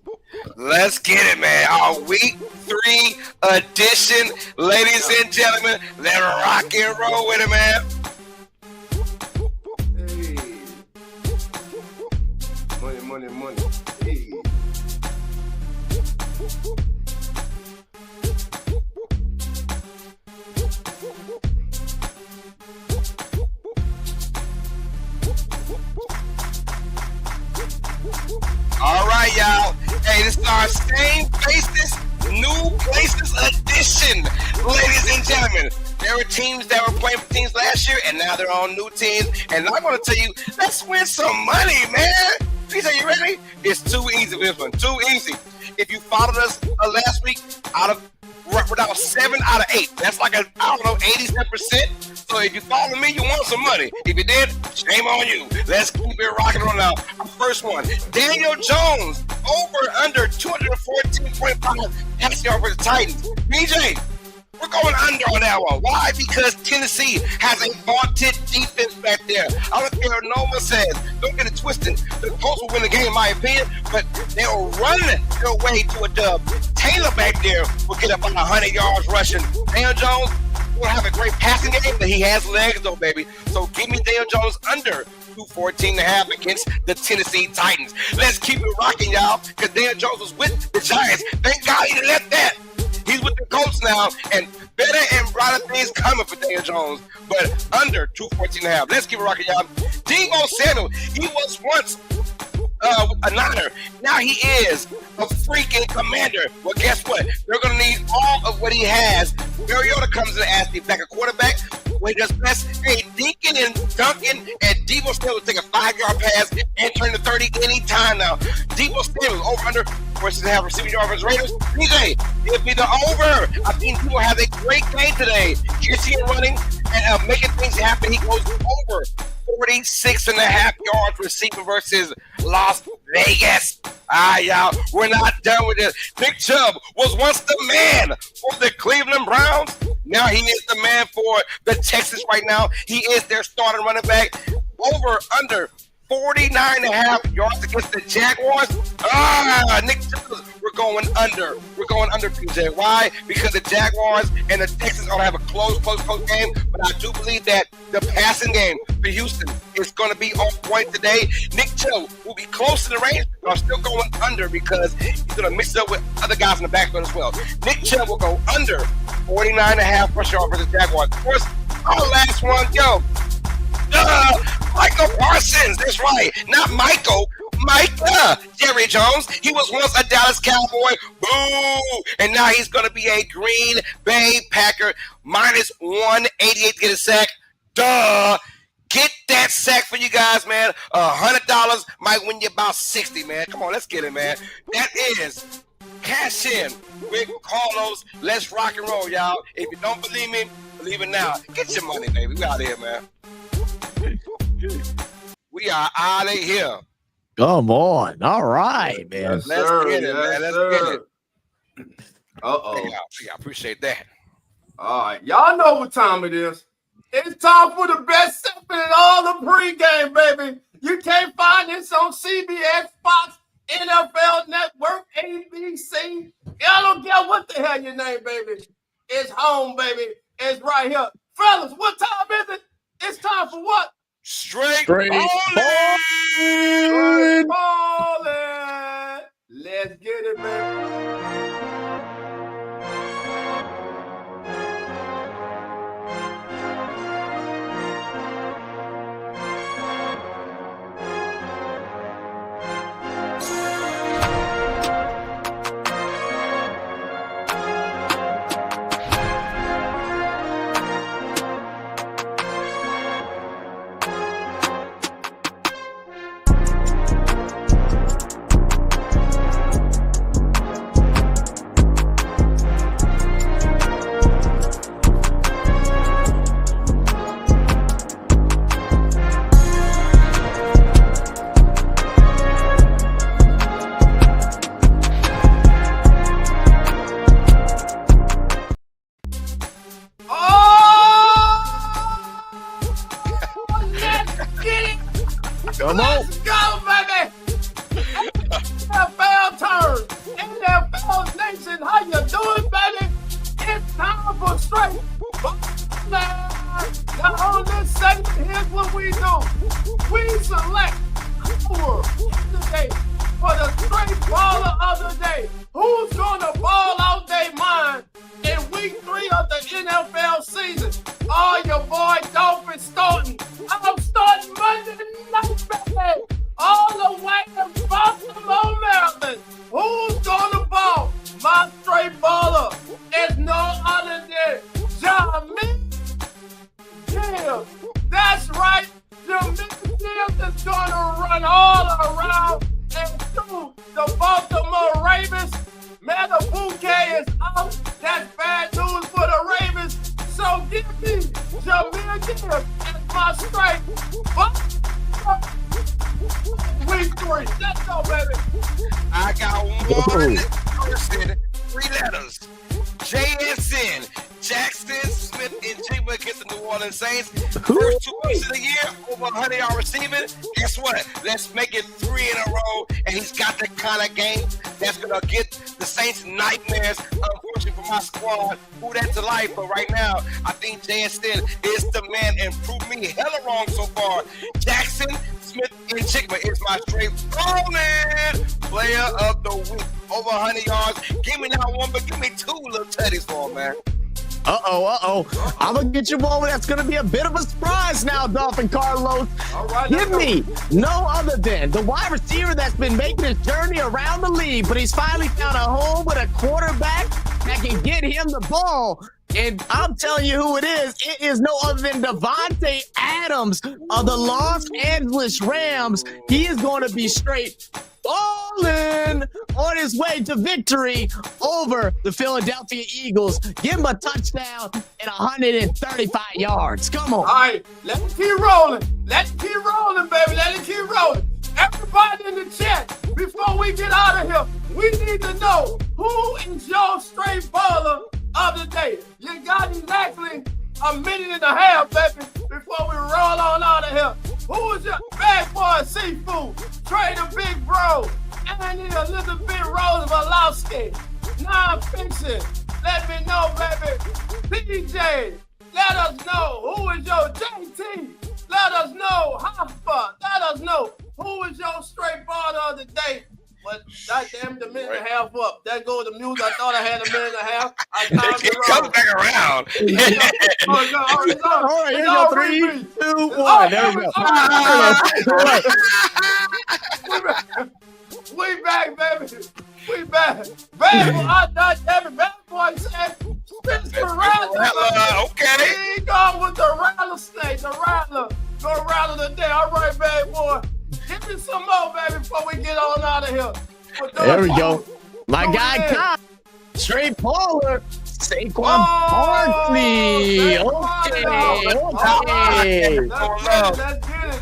Let's get it, man. Our week 3 edition. Ladies and gentlemen, let's rock and roll with it, man. Money. Hey. All right, y'all. Hey, this is our Same Faces, New Places edition. Ladies and gentlemen, there were teams that were playing for teams last year, and now they're on new teams. And I'm going to tell you, let's win some money, man. Please, are you ready? It's too easy, this one. Too easy. If you followed us last week, we're down 7 out of 8. That's like 87%. So if you follow me, you won some money. If you did, shame on you. Let's keep it rocking on now. Our first one, Daniel Jones, over under 214.5 passing yard for the Titans. BJ, we're going under on that one. Why? Because Tennessee has a vaunted defense back there. I don't care what no one says. Don't get it twisted. The Colts will win the game, in my opinion, but they'll run their way to a dub. Taylor back there will get up on 100 yards rushing. Daniel Jones will have a great passing game, but he has legs, though, baby. So give me Daniel Jones under 214.5 against the Tennessee Titans. Let's keep it rocking, y'all, because Daniel Jones was with the Giants. Thank God he didn't let that. He's with the Colts now, and better and brighter things coming for Daniel Jones, but under 214.5. Let's keep it rocking, y'all. Deebo Samuel, he was once a Niner. Now he is a freaking Commander. Well, guess what? They're going to need all of what he has. Mariota comes in as the backup quarterback. when he does best. Hey, Deacon and Duncan and Debo Samuel will take a 5-yard pass and turn to 30 anytime now. Debo Samuel over under versus have receiving yard versus Raiders. DJ, give me the over. I think Debo has a great game today. Catching and running and making things happen. He goes over 46.5 yards receiving versus Las Vegas. Y'all, we're not done with this. Nick Chubb was once the man for the Cleveland Browns. Now he is the man for the Texans right now. He is their starting running back. Over under 49.5 yards against the Jaguars. Nick Chubb, we're going under. We're going under, PJ. Why? Because the Jaguars and the Texans are going to have a close game. But I do believe that the passing game for Houston is going to be on point today. Nick Chubb will be close to the range. But I'm still going under because he's going to mix it up with other guys in the backfield as well. Nick Chubb will go under 49.5 rush yard versus Jaguars. Of course, our last one, Michael Parsons. That's right. Not Michael. Micah. Jerry Jones. He was once a Dallas Cowboy. Boo. And now he's going to be a Green Bay Packer. Minus 188 to get a sack. Get that sack for you guys, man. $100 might win you about 60, man. Come on, let's get it, man. That is cash in with Carlos. Let's rock and roll, y'all. If you don't believe me, believe it now. Get your money, baby. We out of here, man. We are out of here. Come on. All right, man. Yes, Let's sir. get it, man. Let's get it. Uh-oh. Yeah, I appreciate that. All right. Y'all know what time it is. It's time for the best segment in all the pregame, baby. You can't find this on CBS, Fox, NFL Network, ABC. I don't care what the hell your name, baby. It's home, baby. It's right here. Fellas, what time is it? It's time for what? Straight ballin'. Let's get it, baby. Come on. Let's go, baby. NFL turn. NFL Nation, how you doing, baby? It's time for straight. Now on this segment, here's what we do. We select our today for the straight baller of the day. Who's gonna ball out their mind in week 3 of the NFL season? Oh, your boy Dolphin starting. I'm starting Monday night, baby. All the way to Baltimore, Maryland. Who's gonna ball? My straight baller is no other than Jameer Gibbs. That's right. Jameer Gibbs is gonna run all around and through the Baltimore Ravens. Man, the bouquet is out. That's bad news for the Ravens. So give me Jameer Gibbs as my straight. Week 3. Let's go, baby. I got one person, 3 letters. JSN, Jackson Smith and Jigba against the New Orleans Saints. First 2 weeks of the year, over 100-yard receiving. Guess what? Let's make it 3 in a row. And he's got the kind of game that's going to get the Saints nightmares. Unfortunately for my squad, who that's to life. But right now, I think JSN is the man and proved me hella wrong so far. Jackson Smith and Jigba is my straight rolling player of the week. Over 100 yards. Give me not one, but give me 2 little teddies for him, man. I'm going to get you one that's going to be a bit of a surprise now, Dolphin Carlos. All right, Give me no other than the wide receiver that's been making his journey around the league, but he's finally found a home with a quarterback that can get him the ball And I'm telling you who it is. It is no other than Devontae Adams of the Los Angeles Rams. He is going to be straight balling on his way to victory over the Philadelphia Eagles. Give him a touchdown and 135 yards. Come on. All right, let's keep rolling. Let's keep rolling, baby. Let it keep rolling. Everybody in the chat, before we get out of here, we need to know who is your straight baller of the day. You got exactly a minute and a half, baby, before we roll on out of here. Who is your bad boy seafood? Trader Big Bro, Annie Elizabeth Rose Valowski, Non-Fiction. Let me know, baby. PJ, let us know who is your JT. Let us know Hoffa. Let us know who is your straight baller of the day. But goddamn, the minute and a half up. There goes the music. I thought I had a minute and a half. I timed It it comes wrong. back around. All right, here we go. 3, 2, 1. There we go. We back, baby. We back. Bad boy, I thought every bad boy said, Spencer Rattler. Okay. He gone with the rattlesnake, the rattler. Go rattler today. All right, bad boy. Give me some more, baby, before we get on out of here. There we go. My guy, Kyle. Straight baller. Saquon Barkley. Okay.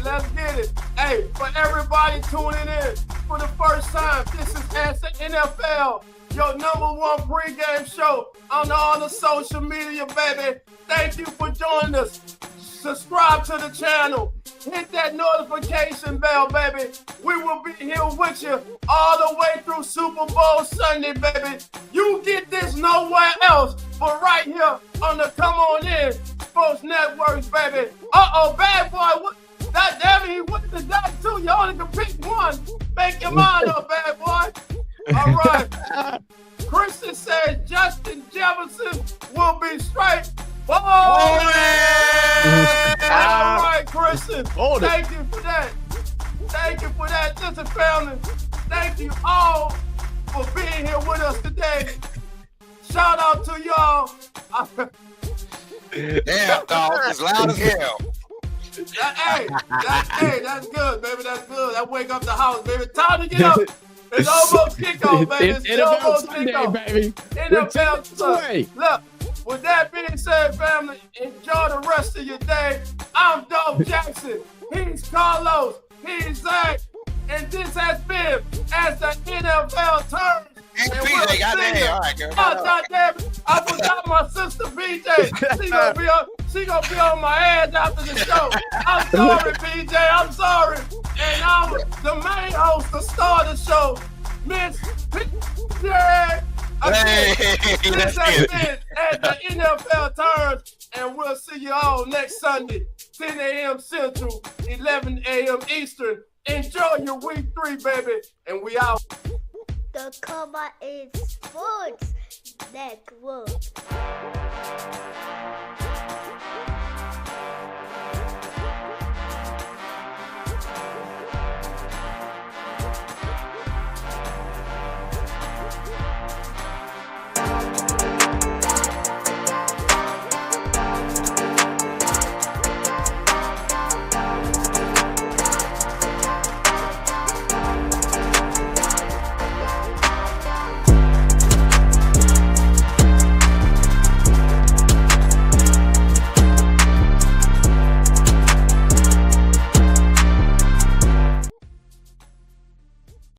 Let's get it. Hey, for everybody tuning in for the first time, this is Answer NFL, your #1 pregame show on all the social media, baby. Thank you for joining us. Subscribe to the channel. Hit that notification bell, baby. We will be here with you all the way through Super Bowl Sunday, baby. You get this nowhere else but right here on the Come On In Sports Networks, baby. Uh-oh, bad boy. What? That damn it, he went to that too. You only can pick one. Make your mind up, bad boy. All right. Christian says Justin Jefferson will be straight. All right, Christian. Thank you for that. Thank you for that. Listen, family. Thank you all for being here with us today. Shout out to y'all. Damn, dog. It's loud as hell. Hey, that's good, baby. That's good. That wake up the house, baby. Time to get up. It's almost kickoff, baby. It's almost kickoff, baby. NFL Sunday. Look, with that being said, family, enjoy the rest of your day. I'm Dove Jackson. He's Carlos. He's Zach. And this has been As the NFL Turns. And PJ, goddamn. All right, girl. Oh, goddamn it. I forgot my sister, BJ. She gonna be on my ass after the show. I'm sorry, BJ. I'm sorry. And I'm the main host, the star of the show, Miss PJ. This has been As the NFL Turns, and we'll see you all next Sunday, 10 a.m. Central, 11 a.m. Eastern. Enjoy your week 3, baby, and we out. The Come On In Sports Network.